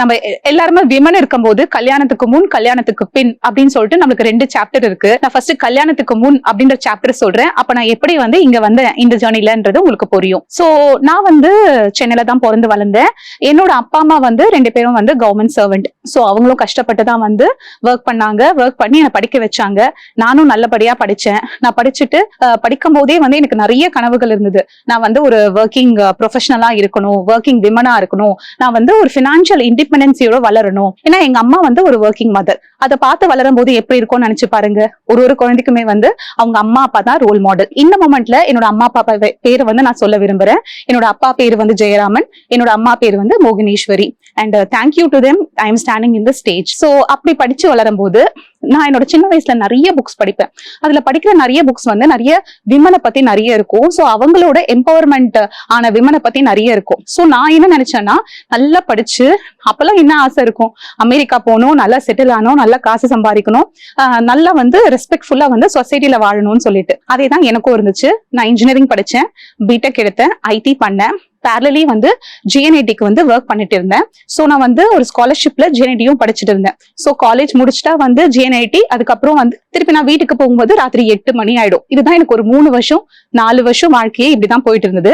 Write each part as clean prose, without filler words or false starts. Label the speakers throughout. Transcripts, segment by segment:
Speaker 1: நம்ம எல்லாருமே விமன் இருக்கும்போது கல்யாணத்துக்கு முன் கல்யாணத்துக்கு பின் அப்படின்னு சொல்லிட்டு நமக்கு 2 சாப்டர் இருக்கு. நான் ஃபர்ஸ்ட் கல்யாணத்துக்கு முன் அப்படின்ற சாப்டர் சொல்றேன். அப்ப நான் எப்படி வந்து இங்க வந்தேன் இந்த ஜேர்னிலன்றது உங்களுக்கு புரியும். சோ நான் வந்து சென்னையில தான் பிறந்து வளர்ந்தேன். என்னோட அப்பா அம்மா வந்து 2 பேரும் வந்து கவர்மெண்ட் சர்வெண்ட். சோ அவங்களும் கஷ்டப்பட்டு தான் வந்து ஒர்க் பண்ணாங்க. ஒர்க் பண்ணி என்னை படிக்க வச்சாங்க. நானும் நல்லபடியா படிச்சேன். நான் படிச்சுட்டு படிக்கும் போதே வந்து எனக்கு நிறைய கனவுகள் இருந்தது. நான் வந்து ஒரு ஒர்க்கிங் ப்ரொஃபஷனலா இருக்கணும், ஒர்க்கிங் விமனா இருக்கணும், நான் வந்து ஒரு பினான்சியல் இண்டிபெண்டன்சியோட வளரணும். ஏன்னா எங்க அம்மா வந்து ஒரு ஒர்க்கிங் மதர். அதை பார்த்து வளரும் போது எப்படி இருக்கும்னு நினைச்சு பாருங்க. ஒரு குழந்தைக்குமே வந்து அவங்க அம்மா அப்பா தான் ரோல் மாடல். இந்த மொமெண்ட்ல என்னோட அம்மா அப்பா பேரு வந்து நான் சொல்ல விரும்புறேன். என்னோட அப்பா பேரு வந்து ஜெயராமன், என்னோட அம்மா பேரு வந்து Mohineswari. And thank you to them I am standing in the stage. So அப்படி படிச்சு வளரும் போது நான் என்னோட சின்ன வயசுல நிறைய புக்ஸ் படிப்பேன். அதுல படிக்கிற நிறைய புக்ஸ் வந்து நிறைய விமனை பத்தி நிறைய இருக்கும். சோ அவங்களோட எம்பவர்மெண்ட் ஆன விமனை பத்தி நிறைய இருக்கும். சோ நான் என்ன நினைச்சேன்னா, நல்லா படிச்சு அப்பெல்லாம் என்ன ஆசை இருக்கும், அமெரிக்கா போகணும், நல்லா செட்டில் ஆகணும், நல்லா காசு சம்பாதிக்கணும், நல்லா வந்து ரெஸ்பெக்ட்ஃபுல்லா வந்து சொசைட்டில வாழணும்னு சொல்லிட்டு அதேதான் எனக்கும் இருந்துச்சு. நான் இன்ஜினியரிங் படிச்சேன், பிடெக் எடுத்தேன், ஐடி பண்ணேன். பேரலி வந்து ஜிஎன்ஐடிக்கு வந்து ஒர்க் பண்ணிட்டு இருந்தேன். சோ நான் வந்து ஒரு ஸ்காலர்ஷிப்ல ஜிஎன்ஐடியும் படிச்சுட்டு இருந்தேன். சோ காலேஜ் முடிச்சுட்டா வந்து ஜிஎன்ஐடி, அதுக்கப்புறம் வந்து திருப்பி நான் வீட்டுக்கு போகும்போது ராத்திரி 8 மணி ஆயிடும். இதுதான் எனக்கு ஒரு 3 வருஷம் 4 வருஷம் வாழ்க்கையே இப்படிதான் போயிட்டு இருந்தது.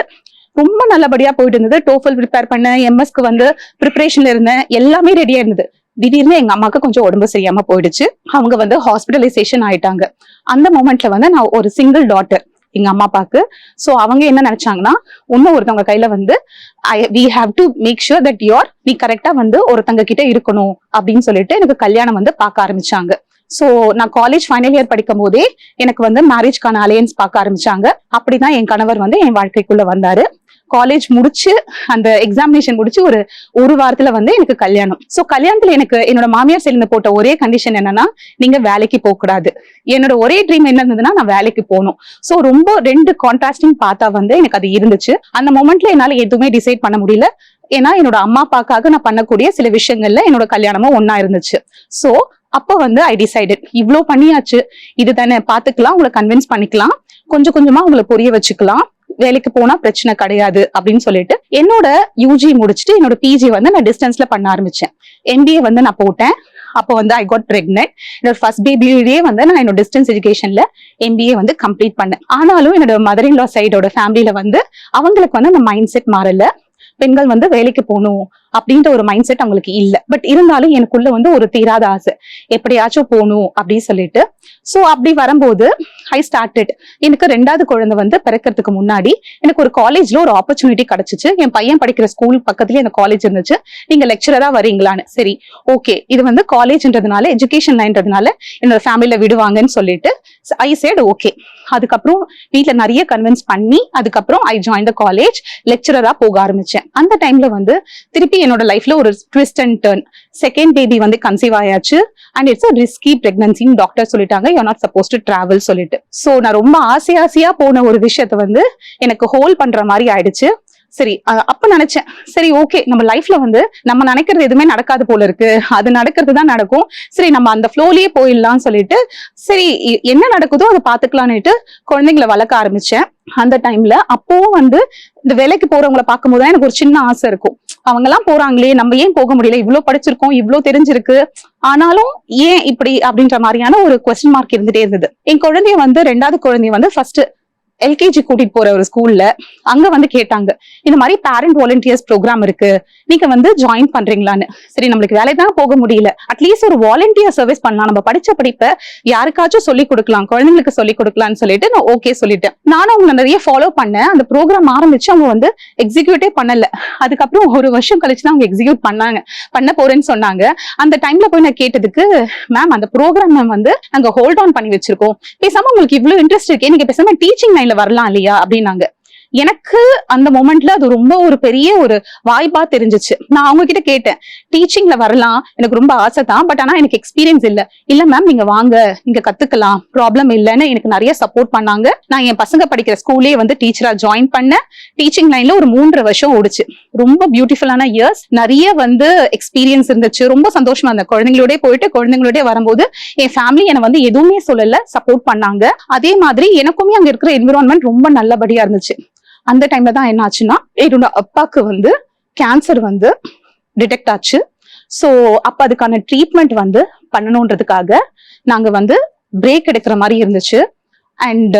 Speaker 1: ரொம்ப நல்லபடியா போயிட்டு இருந்தது. டோஃபல் ப்ரிப்பேர் பண்ணேன், எம்எஸ்க்கு வந்து ப்ரிப்பரேஷன்ல இருந்தேன், எல்லாமே ரெடியா இருந்தது. திடீர்னு எங்க அம்மாக்கு கொஞ்சம் உடம்பு சரியாம போயிடுச்சு. அவங்க வந்து ஹாஸ்பிட்டலைசேஷன் ஆயிட்டாங்க. அந்த மொமெண்ட்ல வந்து நான் ஒரு சிங்கிள் டாட்டர் எங்க அம்மா அப்பாக்கு. சோ அவங்க என்ன நினைச்சாங்கன்னா, இன்னும் ஒருத்தவங்க கையில வந்து we have to make sure that நீ கரெக்டா வந்து ஒருத்தங்க கிட்ட இருக்கணும் அப்படின்னு சொல்லிட்டு எனக்கு கல்யாணம் வந்து பார்க்க ஆரம்பிச்சாங்க. சோ நான் காலேஜ் ஃபைனல் இயர் படிக்கும் போதே எனக்கு வந்து மேரேஜ்க்கான அலையன்ஸ் பார்க்க ஆரம்பிச்சாங்க. அப்படிதான் என் கணவர் வந்து என் வாழ்க்கைக்குள்ள வந்தாரு. காலேஜ் முடிச்சு அந்த எக்ஸாமினேஷன் முடிச்சு ஒரு வாரத்துல வந்து எனக்கு கல்யாணம். சோ கல்யாணத்துல எனக்கு என்னோட மாமியார் சேர்ந்து போட்ட ஒரே கண்டிஷன் என்னன்னா, நீங்க வேலைக்கு போக கூடாது. என்னோட ஒரே ட்ரீம் என்ன இருந்ததுன்னா, நான் வேலைக்கு போகணும். சோ ரொம்ப 2 கான்ட்ராஸ்டிங் பார்த்தா வந்து எனக்கு அது இருந்துச்சு. அந்த மொமெண்ட்ல என்னால எதுவுமே டிசைட் பண்ண முடியல. ஏன்னா என்னோட அம்மா அப்பாக்காக நான் பண்ணக்கூடிய சில விஷயங்கள்ல என்னோட கல்யாணமும் ஒன்னா இருந்துச்சு. சோ அப்ப வந்து ஐ டிசைடட், இவ்ளோ பண்ணியாச்சு, இதுதானே பாத்துக்கலாம், உங்களை கன்வின்ஸ் பண்ணிக்கலாம், கொஞ்சம் கொஞ்சமா உங்களை புரிய வச்சுக்கலாம், வேலைக்கு போனா பிரச்சனை கிடையாது அப்படின்னு சொல்லிட்டு என்னோட யூஜி முடிச்சுட்டு என்னோட பிஜி வந்து நான் டிஸ்டன்ஸ்ல பண்ண ஆரம்பிச்சேன். எம்பிஏ வந்து நான் போட்டேன். அப்போ வந்து ஐ காட் பிரெக்னென்ட். என்னோட ஃபர்ஸ்ட் பேபிலேயே வந்து நான் என்னோட டிஸ்டன்ஸ் எஜுகேஷன்ல எம்பிஏ வந்து கம்ப்ளீட் பண்ணேன். ஆனாலும் என்னோட மதர் இன் லா சைடோட ஃபேமிலியில வந்து அவங்களுக்கு வந்து அந்த மைண்ட் செட் மாறல. பெண்கள் வந்து வேலைக்கு போகணும் அப்படின்ற ஒரு மைண்ட் செட் அவங்களுக்கு இல்ல. பட் இருந்தாலும் எனக்குள்ள வந்து ஒரு தீராத ஆசை, எப்படியாச்சும் போகணும் அப்படின்னு சொல்லிட்டு. சோ அப்படி வரும்போது ஐ ஸ்டார்டட். எனக்கு 2வது குழந்தை வந்து பிறக்கிறதுக்கு முன்னாடி எனக்கு ஒரு காலேஜ்ல ஒரு ஆப்பர்ச்சுனிட்டி கிடைச்சிச்சு. என் பையன் படிக்கிற ஸ்கூல் பக்கத்துலயே அந்த காலேஜ் இருந்துச்சு. நீங்க லெக்சரரா வரீங்களான்னு. சரி ஓகே, இது வந்து காலேஜ்ன்றதுனால எஜுகேஷன் லைன்றதுனால என்னோட ஃபேமிலியில விடுவாங்கன்னு சொல்லிட்டு ஐ சேட் ஓகே. அதுக்கப்புறம் வீட்டுல நிறைய கன்வின்ஸ் பண்ணி அதுக்கப்புறம் ஐ ஜாயின் த காலேஜ், லெக்சரரா போக ஆரம்பிச்சேன். அந்த டைம்ல வந்து திருப்பி என்னோட லைஃப்ல ஒரு twist and turn. Second baby வந்து கன்சீவ் ஆயாச்சு. And it's a risky pregnancy doctor சொல்லிட்டாங்க, you're not supposed to travel சொல்லிட்டு. சோ நான் ரொம்ப ஆசையா போன ஒரு விஷயத்த வந்து எனக்கு ஹோல்ட் பண்ற மாதிரி ஆயிடுச்சு. சரி அப்ப நினைச்சேன், சரி ஓகே, நம்ம லைஃப்ல வந்து நம்ம நினைக்கிறது எதுவுமே நடக்காது போல இருக்கு, அது நடக்கிறது தான் நடக்கும், சரி நம்ம அந்த ஃப்ளோலயே போயிடலாம்னு சொல்லிட்டு சரி என்ன நடக்குதோ அதை பாத்துக்கலான்னுட்டு குழந்தைங்களை வளர்க்க ஆரம்பிச்சேன். அந்த டைம்ல அப்பவும் வந்து இந்த வேலைக்கு போறவங்களை பார்க்கும்போது எனக்கு ஒரு சின்ன ஆசை இருக்கும், அவங்க எல்லாம் போறாங்களே, நம்ம ஏன் போக முடியல, இவ்வளவு படிச்சிருக்கோம், இவ்வளவு தெரிஞ்சிருக்கு, ஆனாலும் ஏன் இப்படி அப்படின்ற மாதிரியான ஒரு கொஸ்டின் மார்க் இருந்துட்டே இருந்தது. என் குழந்தைய வந்து 2வது குழந்தைய வந்து ஃபர்ஸ்ட் எல்கேஜி கூட்டிட்டு போற ஒரு ஸ்கூல்ல அங்க வந்து கேட்டாங்க, இந்த மாதிரி பேரண்ட் வாலண்டியர்ஸ் ப்ரோக்ராம் இருக்கு, நீங்க வந்து ஜாயின் பண்றீங்களான்னு. சரி நம்மளுக்கு வேலை தான் போக முடியல, அட்லீஸ்ட் ஒரு வாலண்டியர் சர்வீஸ் பண்ணலாம், நம்ம படிச்ச படிப்பை யாருக்காச்சும் சொல்லி கொடுக்கலாம், குழந்தைங்களுக்கு சொல்லி கொடுக்கலாம்னு சொல்லிட்டு நான் ஓகே சொல்லிட்டேன். நானும் அவங்க நிறைய ஃபாலோ பண்ணேன். அந்த ப்ரோக்ராம் ஆரம்பிச்சு அவங்க வந்து எக்ஸிக்யூட்டே பண்ணல. அதுக்கப்புறம் 1 வருஷம் கழிச்சு தான் அவங்க எக்ஸிக்யூட் பண்ண போறேன்னு சொன்னாங்க. அந்த டைம்ல போய் நான் கேட்டதுக்கு, மேம் அந்த ப்ரோக்ராம் வந்து நாங்க ஹோல்ட் ஆன் பண்ணி வச்சிருக்கோம், பேசாம உங்களுக்கு இவ்வளவு இன்ட்ரெஸ்ட் இருக்கே, நீங்க பேசாம டீச்சிங் லைன்ல வரலாம் இல்லையா அப்படின்னாங்க. எனக்கு அந்த மொமெண்ட்ல அது ரொம்ப ஒரு பெரிய ஒரு வாய்ப்பா தெரிஞ்சிச்சு. நான் அவங்க கிட்ட கேட்டேன், டீச்சிங்ல வரலாம், எனக்கு ரொம்ப ஆசை தான், பட் ஆனா எனக்கு எக்ஸ்பீரியன்ஸ் இல்ல மேம், நீங்க வாங்க, நீங்க கத்துக்கலாம், ப்ராப்ளம் இல்லைன்னு எனக்கு நிறைய சப்போர்ட் பண்ணாங்க. நான் என் பசங்க படிக்கிற ஸ்கூல்லே வந்து டீச்சரா ஜாயின் பண்ணேன். டீச்சிங் லைன்ல ஒரு 3.5 வருஷம் ஓடுச்சு. ரொம்ப பியூட்டிஃபுல்லான இயர்ஸ், நிறைய வந்து எக்ஸ்பீரியன்ஸ் இருந்துச்சு. ரொம்ப சந்தோஷமா இருந்தேன். குழந்தைங்களோட போயிட்டு குழந்தைங்களோட வரும்போது என் ஃபேமிலி என்னை வந்து எதுவுமே சொல்லல, சப்போர்ட் பண்ணாங்க. அதே மாதிரி எனக்குமே அங்க இருக்கிற என்விரான்மெண்ட் ரொம்ப நல்லபடியா இருந்துச்சு. அந்த டைம்ல தான் என்ன ஆச்சுன்னா, என்னோட அப்பாக்கு வந்து கேன்சர் வந்து டிடெக்ட் ஆச்சு. ஸோ அப்ப அதுக்கான ட்ரீட்மெண்ட் வந்து பண்ணணுன்றதுக்காக நாங்க வந்து பிரேக் எடுக்கிற மாதிரி இருந்துச்சு. அண்ட்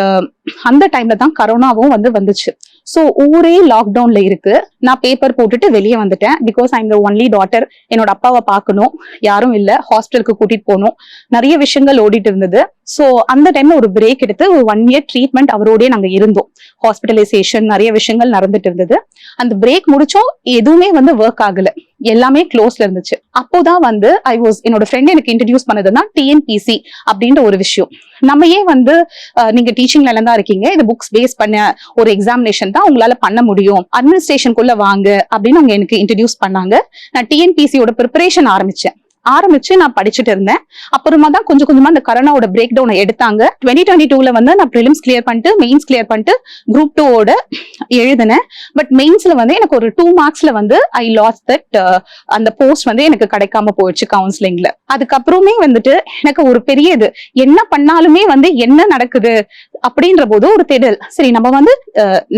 Speaker 1: அந்த டைம்ல தான் கரோனாவும் வந்துச்சு. ஸோ ஊரே லாக்டவுன்ல இருக்கு. நான் பேப்பர் போட்டுட்டு வெளியே வந்துட்டேன். Because I am the only daughter. என்னோட அப்பாவை பார்க்கணும், யாரும் இல்ல, ஹாஸ்பிட்டலுக்கு கூட்டிட்டு போகணும், நிறைய விஷயங்கள் ஓடிட்டு இருந்தது. ஸோ அந்த டைம்ல ஒரு பிரேக் எடுத்து ஒரு 1 year ட்ரீட்மெண்ட் அவரோடய நாங்க இருந்தோம். ஹாஸ்பிட்டலைசேஷன், நிறைய விஷயங்கள் நடந்துட்டு இருந்தது. அந்த பிரேக் முடிச்சோம், எதுவுமே ஒர்க் ஆகல, எல்லாமே க்ளோஸ்ல இருந்துச்சு. அப்போதான் என்னோட ஃப்ரெண்ட் எனக்கு இன்ட்ரடியூஸ் பண்ணதுன்னா டிஎன்பிசி அப்படின்ற ஒரு விஷயம். நம்ம ஏன் நீங்க டீச்சிங் லைன்ல தான் இருக்கீங்க, இது புக்ஸ் பேஸ் பண்ண ஒரு எக்ஸாமினேஷன் தான், உங்களால பண்ண முடியும், அட்மினிஸ்ட்ரேஷனுக்குள்ள வாங்க அப்படின்னு அவங்க எனக்கு இன்ட்ரடியூஸ் பண்ணாங்க. நான் டிஎன்பிசியோட ப்ரிப்பரேஷன் ஆரம்பிச்சு நான் படிச்சுட்டு இருந்தேன். அப்புறமா தான் கொஞ்சம் கொஞ்சமா அந்த கரோனாவோட பிரேக் டவுன் எடுத்தாங்க. 2022ல நான் ப்ரிலிம்ஸ் கிளியர் பண்ணிட்டு மெயின்ஸ் கிளியர் பண்ணிட்டு குரூப் 2ஓட எழுதினேன். பட் மெயின்ஸ்ல எனக்கு ஒரு 2 marksல ஐ லாஸ்ட் தட், அந்த போஸ்ட் எனக்கு கிடைக்காம போயிடுச்சு கவுன்சிலிங்ல. அதுக்கப்புறமே எனக்கு ஒரு பெரிய இது, என்ன பண்ணாலுமே என்ன நடக்குது அப்படின்ற போது ஒரு தேடல். சரி, நம்ம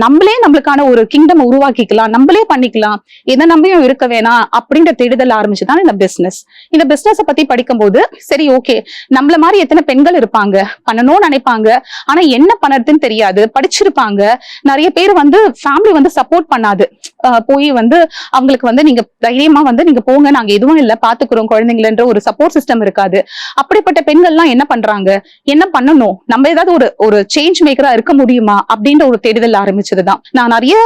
Speaker 1: நம்மளே நம்மளுக்கான ஒரு கிங்டம் உருவாக்கிக்கலாம், நம்மளே பண்ணிக்கலாம், எதை நம்பியும் இருக்க வேணாம் அப்படின்ற தேடுதல் ஆரம்பிச்சுதான் இந்த பிசினஸ். இந்த பிசினஸ் பத்தி படிக்கும் போது சரி, ஓகே, நம்மள மாதிரி எத்தனை பெண்கள் இருப்பாங்க, பண்ணணும்னு நினைப்பாங்க, ஆனா என்ன பண்ணறதுன்னு தெரியாது, படிச்சிருப்பாங்க, நிறைய பேர் ஃபேமிலி சப்போர்ட் பண்ணாது, போய் அவங்களுக்கு நீங்க தைரியமா நீங்க போங்க, நாங்க எதுவும் இல்ல, பாத்துக்கிறோம் குழந்தைங்களன்ற ஒரு சப்போர்ட் சிஸ்டம் இருக்காது. அப்படிப்பட்ட பெண்கள்லாம் என்ன பண்றாங்க, என்ன பண்ணணும், நம்ம ஏதாவது ஒரு சேஞ்ச் மேக்கரா இருக்க முடியுமா அப்படின்ற ஒரு தேடுதல் ஆரம்பிச்சதுதான். நான் நிறைய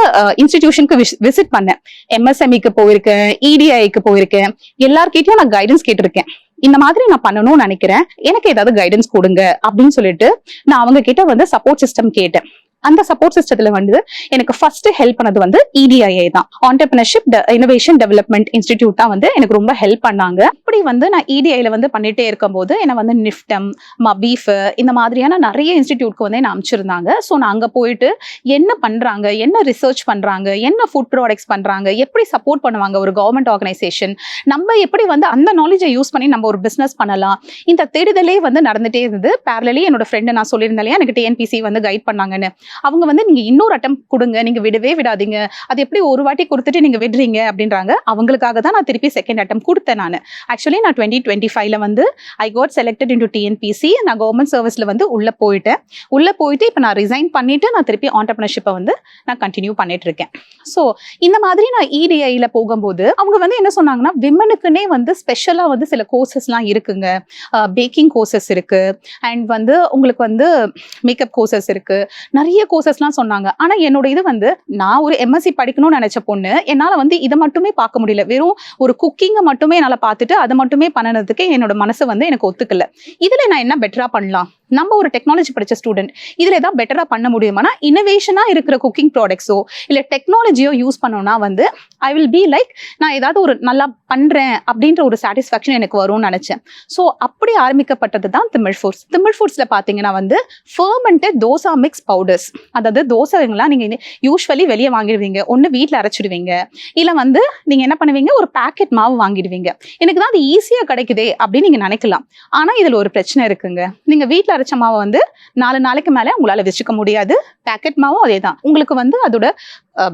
Speaker 1: இன்ஸ்டிடியூஷனுக்கு விசிட் பண்ணேன், எம்எஸ்எம்இக்கு போயிருக்கேன், இடிஐக்கு போயிருக்கேன், எல்லார்கிட்டயும் நான் கைடன்ஸ் கேட்டிருக்கேன். இந்த மாதிரி நான் பண்ணணும்னு நினைக்கிறேன், எனக்கு ஏதாவது கைடன்ஸ் கொடுங்க அப்படின்னு சொல்லிட்டு நான் அவங்க கிட்ட சப்போர்ட் சிஸ்டம் கேட்டேன். அந்த சப்போர்ட் சிஸ்டத்துல எனக்கு ஃபர்ஸ்ட் ஹெல்ப் பண்ணது EDIA தான், ஆண்டர்பிரினர்ஷிப் இன்னோவேஷன் டெவலப்மெண்ட் இன்ஸ்டிடியூட் தான் எனக்கு ரொம்ப ஹெல்ப் பண்ணாங்க. அப்படி நான் EDIல பண்ணிட்டே இருக்கும் போது என்ன நிஃப்டம், மபீஃப், இந்த மாதிரியான நிறைய இன்ஸ்டிடியூட்க்கு என்ன அனுப்பிச்சிருந்தாங்க. ஸோ நான் அங்க போயிட்டு என்ன பண்றாங்க, என்ன ரிசர்ச் பண்றாங்க, என்ன ஃபுட் ப்ராடக்ட்ஸ் பண்றாங்க, எப்படி சப்போர்ட் பண்ணுவாங்க ஒரு கவர்மெண்ட் ஆர்கனைசேஷன், நம்ம எப்படி அந்த நாலேஜை யூஸ் பண்ணி நம்ம ஒரு பிசினஸ் பண்ணலாம், இந்த தேடுதலே நடந்துட்டே இருந்தது. பேரலி என்னோட ஃப்ரெண்டு நான் சொல்லியிருந்தேன் இல்லையா, எனக்கு டிஎன்பிசி கைட் பண்ணாங்கன்னு, அவங்க நீங்க இன்னொரு அட்டம் கொடுங்க, நீங்க விடவே விடாதீங்க, அது எப்படி ஒரு வாட்டி கொடுத்துட்டு நீங்க விடுறீங்க அப்படின்றாங்க. அவங்களுக்காக தான் நான் திருப்பி செகண்ட் அட்டம் கொடுத்தேன். நான் ஆக்சுவலி நான் 2025ல I got selected into TNPSC. நான் கவர்மெண்ட் சர்வீஸ்ல உள்ள போயிட்டு இப்ப நான் ரிசைன் பண்ணிட்டு நான் திருப்பி ஆண்டர்பிரினர்ஷிப்பை நான் கண்டினியூ பண்ணிட்டு இருக்கேன். ஸோ இந்த மாதிரி நான் EDIல போகும்போது அவங்க என்ன சொன்னாங்கன்னா, விமனுக்குன்னே ஸ்பெஷலா சில கோர்சஸ்லாம் இருக்குங்க, பேக்கிங் கோர்சஸ் இருக்கு, அண்ட் உங்களுக்கு மேக்கப் கோர்சஸ் இருக்கு, நிறைய கோர்சஸ்லாம் சொன்னாங்க. ஆனா என்னோட இது நான் ஒரு எம்எஸ்சி படிக்கணும்னு நினைச்ச பொண்ணு, என்னால இதை மட்டுமே பார்க்க முடியல, வெறும் ஒரு குக்கிங்கை மட்டுமே என்னால பார்த்துட்டு அதை மட்டுமே பண்ணனதுக்கு என்னோட மனசு எனக்கு ஒத்துக்கல. இதுல நான் என்ன பெட்டரா பண்ணலாம், நம்ம ஒரு டெக்னாலஜி படிச்ச ஸ்டூடெண்ட், இதுல ஏதாவது பெட்டரா பண்ண முடியுமானா, இனோவேஷனா இருக்கிற குக்கிங் ப்ராடக்ட்ஸோ இல்ல டெக்னாலஜியோ யூஸ் பண்ணோம்னா ஐ வில் பி லைக், நான் ஏதாவது ஒரு நல்லா பண்றேன் அப்படின்ற ஒரு சாட்டிஸ்ஃபேக்ஷன் எனக்கு வரும்னு நினைச்சேன். ஸோ அப்படி ஆரம்பிக்கப்பட்டது தான் திமிழ் ஃபுட்ஸ். திமிழ் ஃபுட்ஸ்ல பாத்தீங்கன்னா ஃபெர்மெண்டட் தோசா மிக்ஸ் பவுடர்ஸ், அதாவது தோசைங்களாம் நீங்க யூஸ்வலி வெளியே வாங்கிடுவீங்க, ஒன்னு வீட்டுல அரைச்சிடுவீங்க, இல்ல நீங்க என்ன பண்ணுவீங்க, ஒரு பேக்கெட் மாவு வாங்கிடுவீங்க. எனக்கு தான் அது ஈஸியா கிடைக்குதே அப்படின்னு நீங்க நினைக்கலாம். ஆனா இதுல ஒரு பிரச்சனை இருக்குங்க, நீங்க வீட்டுல அரைச்ச மாவை 4 நாளைக்கு மேல உங்களால வச்சுக்க முடியாது. பேக்கெட் மாவும் அதே தான், உங்களுக்கு அதோட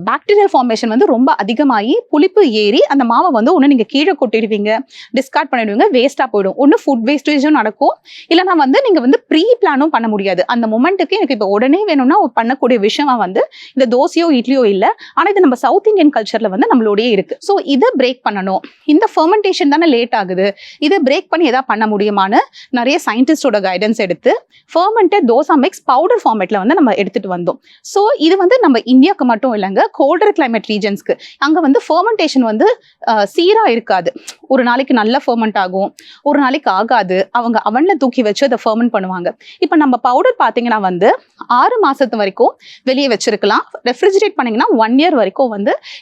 Speaker 1: பாக்டீரியல் ஃபார்மேஷன் ரொம்ப அதிகமாகி புளிப்பு ஏறி அந்த மாவை ஒன்று நீங்க கீழே கொட்டிடுவீங்க, டிஸ்கார்ட் பண்ணிடுவீங்க, வேஸ்டா போயிடும். ஒன்று ஃபுட் வேஸ்டேஜும் நடக்கும், இல்லைனா நீங்க ப்ரீ பிளானும் பண்ண முடியாது. அந்த மொமெண்ட்டுக்கு எனக்கு இப்போ உடனே வேணும்னா பண்ணக்கூடிய விஷயமா இந்த தோசையோ இட்லியோ இல்லை, ஆனா இது நம்ம சவுத் இந்தியன் கல்ச்சர்ல நம்மளோடய இருக்கு. ஸோ இதை பிரேக் பண்ணணும், இந்த ஃபெர்மெண்டேஷன் தானே லேட் ஆகுது, இதை பிரேக் பண்ணி எதாவது பண்ண முடியுமான்னு நிறைய சயின்டிஸ்டோட கைடன்ஸ் எடுத்து ஃபெர்மெண்டட் தோசா மிக்ஸ் பவுடர் ஃபார்மேட்ல நம்ம எடுத்துட்டு வந்தோம். ஸோ இது நம்ம இந்தியாவுக்கு மட்டும் இல்லைங்க, கோல்டர் கிளைமேட் ரீஜன்ஸ்க்கு அங்க ஃபெர்மெண்டேஷன் சீரா இருக்காது. ஒரு நாளைக்கு நல்ல ஃபெர்மெண்ட் ஆகும், ஒரு நாளைக்கு ஆகாது. அவங்க அவன்ல தூக்கி வச்சு அதை ஃபெர்மெண்ட் பண்ணுவாங்க. இப்ப நம்ம பவுடர் பாத்தீங்கன்னா 6 மாசத்து வரைக்கும் வெளியே வச்சிருக்கலாம். ரெஃப்ரிஜரேட் பண்ணீங்கன்னா 1 year வரைக்கும்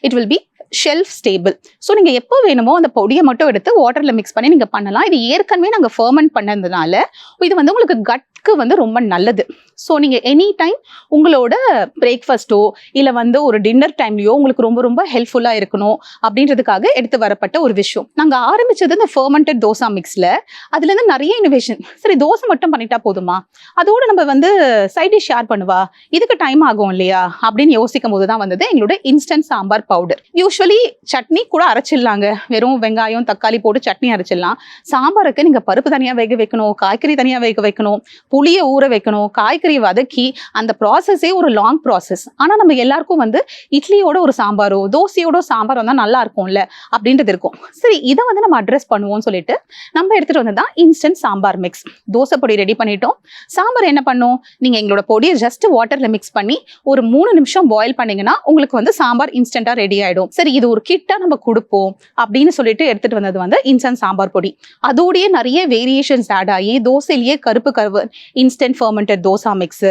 Speaker 1: it will be shelf stable. So நீங்க எப்போ வேணுமோ அந்த பொடியை மட்டும் எடுத்து வாட்டர்ல மிக்ஸ் பண்ணி நீங்க பண்ணலாம். இது ஏற்கனவே நாங்க ஃபெர்மெண்ட் பண்ணதுனால இது உங்களுக்கு கட் நட்க்கு வந்து ரொம்ப நல்லது. ஸோ நீங்க எனி டைம் உங்களோட பிரேக்ஃபாஸ்ட்டோ இல்ல வந்து ஒரு டின்னர் டைம்லயோ உங்களுக்கு ரொம்ப ரொம்ப ஹெல்ப்ஃபுல்லா இருக்கணும் அப்படின்றதுக்காக எடுத்து வரப்பட்ட ஒரு விஷயம். நாங்க ஆரம்பிச்சது இந்த ஃபெர்மெண்டட் தோசா மிக்ஸ்ல. அதுல இருந்து நிறைய இனோவேஷன். சரி தோசை மட்டும் பண்ணிட்டா போதுமா, அதோட நம்ம வந்து சைட் டிஷ் ஷேர் பண்ணுவா, இதுக்கு டைம் ஆகும் இல்லையா அப்படின்னு யோசிக்கும் போதுதான் வந்தது எங்களோட instant sambar powder. Usually chutney கூட அரைச்சிடலாங்க, வெறும் வெங்காயம் தக்காளி போட்டு சட்னி அரைச்சிடலாம். சாம்பாருக்கு நீங்க பருப்பு தனியா வேக வைக்கணும், காய்கறி தனியா வேக வைக்கணும், புளிய ஊற வைக்கணும், காய்கறி வதக்கி, அந்த ப்ராசஸே ஒரு லாங் ப்ராசஸ். ஆனா நம்ம எல்லாருக்கும் வந்து இட்லியோட ஒரு சாம்பாரோ தோசையோட சாம்பாரோ தான் நல்லா இருக்கும்ல அப்படின்றது இருக்கும். சரி இதை வந்து நம்ம அட்ரஸ் பண்ணுவோம்னு சொல்லிட்டு நம்ம எடுத்துட்டு வந்ததான் இன்ஸ்டன்ட் சாம்பார் மிக்ஸ். தோசை பொடி ரெடி பண்ணிட்டோம். சாம்பார் என்ன பண்ணும், நீங்க எங்களோட பொடியை ஜஸ்ட் வாட்டர்ல மிக்ஸ் பண்ணி ஒரு 3 நிமிஷம் பாயில் பண்ணீங்கன்னா உங்களுக்கு வந்து சாம்பார் இன்ஸ்டன்டா ரெடி ஆயிடும். சரி இது ஒரு கிட்டா நம்ம கொடுப்போம் அப்படின்னு சொல்லிட்டு எடுத்துட்டு வந்தது வந்து இன்ஸ்டன்ட் சாம்பார் பொடி. அதோடய நிறைய வேரியேஷன்ஸ் ஆட் ஆகி தோசையிலேயே கருப்பு கருவு instant fermented dosa mix,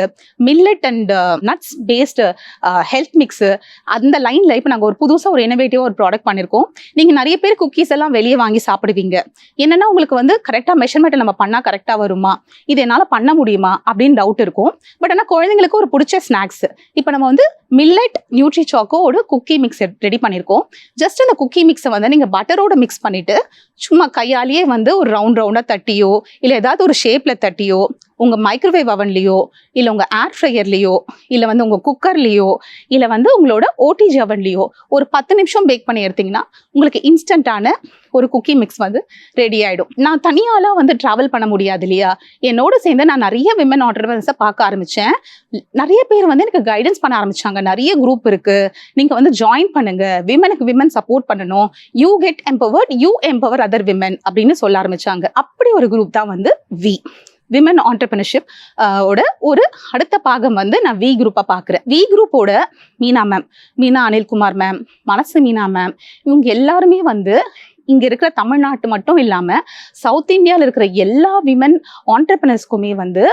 Speaker 1: millet and nuts paste health mix, அந்த லைன்ல இப்போ நாங்கள் ஒரு புதுசாக ஒரு இனோவேட்டிவா ஒரு ப்ராடக்ட் பண்ணியிருக்கோம். நீங்க நிறைய பேர் குக்கீஸ் எல்லாம் வெளியே வாங்கி சாப்பிடுவீங்க. என்னன்னா உங்களுக்கு வந்து கரெக்டாக மெஷர்மெண்ட் நம்ம பண்ணா கரெக்டாக வருமா, இது என்னால் பண்ண முடியுமா அப்படின்னு டவுட் இருக்கும். பட் ஆனால் குழந்தைங்களுக்கு ஒரு பிடிச்ச ஸ்நாக்ஸ். இப்போ நம்ம வந்து மில்லட் நியூட்ரி சாக்கோட குக்கி மிக்ஸ் ரெடி பண்ணியிருக்கோம். ஜஸ்ட் அந்த குக்கி மிக்ஸை வந்து நீங்க பட்டரோட மிக்ஸ் பண்ணிட்டு சும்மா கையாலேயே வந்து ஒரு ரவுண்டா தட்டியோ இல்லை ஏதாவது ஒரு ஷேப்ல தட்டியோ உங்க மைக்ரோவேவ் அவன்லயோ இல்லை உங்க ஏர் ஃப்ரையர்லயோ இல்லை வந்து உங்க குக்கர்லயோ இல்லை வந்து உங்களோட ஓடிஜி அவன்லயோ ஒரு 10 நிமிஷம் பேக் பண்ணி எடுத்தீங்கன்னா உங்களுக்கு இன்ஸ்டன்டான ஒரு குக்கி மிக்ஸ் வந்து ரெடி ஆயிடும். நான் தனியாலாம் வந்து டிராவல் பண்ண முடியாது இல்லையா, என்னோட சேர்ந்து நான் நிறைய விமன் ஆண்டர்பிரனர்ஸை பார்க்க ஆரம்பிச்சேன். நிறைய பேர் வந்து எனக்கு கைடன்ஸ் பண்ண ஆரம்பிச்சாங்க. நிறைய குரூப் இருக்கு, நீங்க வந்து ஜாயின் பண்ணுங்க, விமனுக்கு விமன் சப்போர்ட் பண்ணணும், you get empowered, you empower other women அப்படின்னு சொல்ல ஆரம்பிச்சாங்க. அப்படி ஒரு குரூப் தான் வந்து விமன் ஆண்டர்பிரினர்ஷிப் ஓட ஒரு அடுத்த பாகம் வந்து நான் வி குரூப்பா பாக்குறேன். வி குரூப்போட மீனா அனில்குமார் மேம், மனசு மீனா மேம், இவங்க எல்லாருமே வந்து இங்க இருக்கிற தமிழ்நாட்டு மட்டும் இல்லாம சவுத் இந்தியாவில் இருக்கிற எல்லா விமன் ஆண்டர்பிரினர்ஸ்க்குமே வந்து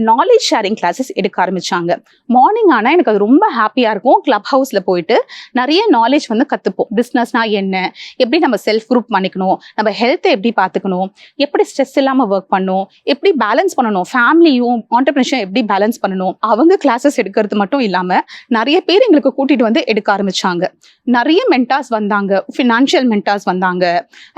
Speaker 1: நாலேஜ் ஷேரிங் கிளாஸஸ் எடுக்க ஆரம்பிச்சாங்க. மார்னிங் ஆனா எனக்கு அது ரொம்ப ஹாப்பியா இருக்கும். கிளப் ஹவுஸ்ல போயிட்டு நிறைய நாலேஜ் வந்து கத்துப்போம். பிசினஸ்னா என்ன, எப்படி நம்ம செல்ஃப் குரூப் பண்ணிக்கணும், நம்ம ஹெல்த்தை எப்படி பார்த்துக்கணும், எப்படி ஸ்ட்ரெஸ் இல்லாம ஒர்க் பண்ணணும், எப்படி பேலன்ஸ் பண்ணணும், ஃபேமிலியும் ஆண்டர்பிரினர்ஷிப் எப்படி பேலன்ஸ் பண்ணணும். அவங்க கிளாஸஸ் எடுக்கிறது மட்டும் இல்லாம நிறைய பேர் எங்களுக்கு கூட்டிட்டு வந்து எடுக்க ஆரம்பிச்சாங்க. நிறைய மென்டார்ஸ் வந்தாங்க, ஃபினான்ஷியல் மென்டார்ஸ் வந்தாங்க,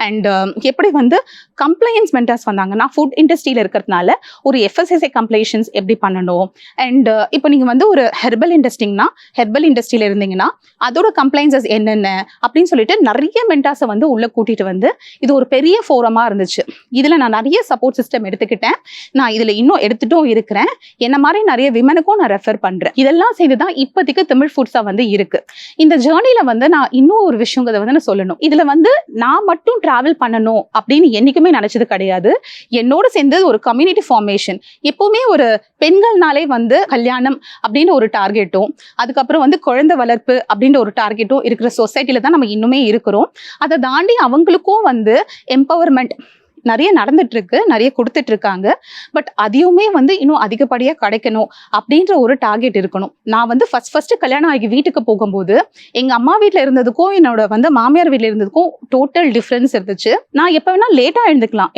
Speaker 1: அண்ட் எப்படி வந்து கம்ப்ளைன்ஸ் மென்டர்ஸ் வந்தாங்க. நான் ஃபுட் இண்டஸ்ட்ரியில இருக்கிறதுனால ஒரு FSSAI கம்ப்ளைன்ஸ் எப்படி பண்ணணும், அண்ட் இப்போ நீங்க வந்து ஒரு ஹெர்பல் இண்டஸ்ட்ரியில இருந்தீங்கன்னா அதோட கம்ப்ளைன்ஸஸ் என்னென்ன அப்படின்னு சொல்லிட்டு நிறைய மென்டார்ஸை வந்து உள்ள கூட்டிட்டு வந்து இது ஒரு பெரிய ஃபோரமா இருந்துச்சு. இதுல நான் நிறைய சப்போர்ட் சிஸ்டம் எடுத்துக்கிட்டேன். நான் இதுல இன்னும் எடுத்துட்டும் இருக்கிறேன். என்ன மாதிரி நிறைய விமனுக்கும் நான் ரெஃபர் பண்றேன். இதெல்லாம் செய்துதான் இப்போதைக்கு தமிழ் ஃபுட்ஸா வந்து இருக்கு. இந்த ஜேர்னில வந்து நான் இன்னும் ஒரு விஷயங்கிறத வந்து நான் சொல்லணும். இதுல வந்து நான் மட்டும் டிராவல் பண்ணணும் அப்படின்னு என்னைக்குமே நினைச்சது கிடையாது. என்னோட சேர்ந்து ஒரு கம்யூனிட்டி ஃபார்மேஷன். எப்பவுமே ஒரு பெண்கள்னாலே வந்து கல்யாணம் அப்படின்னு ஒரு டார்கெட்டும், அதுக்கப்புறம் வந்து குழந்தை வளர்ப்பு அப்படின்ற ஒரு டார்கெட்டும் இருக்கிற சொசைட்டில தான் நம்ம இன்னுமே இருக்கிறோம். அதை தாண்டி அவங்களுக்கும் வந்து எம்பவர்மெண்ட் நிறைய நடந்துட்டு இருக்கு, நிறைய கொடுத்துட்டு இருக்காங்க. பட் அதையுமே வந்து இன்னும் அதிகப்படியா கிடைக்கணும் அப்படின்ற ஒரு டார்கெட் இருக்கணும். நான் வந்து ஃபர்ஸ்ட் கல்யாணம் ஆகி வீட்டுக்கு போகும்போது எங்க அம்மா வீட்டுல இருந்ததுக்கும் என்னோட வந்து மாமியார் வீட்டுல இருந்ததுக்கும் டோட்டல் டிஃபரன்ஸ் இருந்துச்சு. நான் எப்ப வேணா லேட்டா எழுந்துக்கலாம்,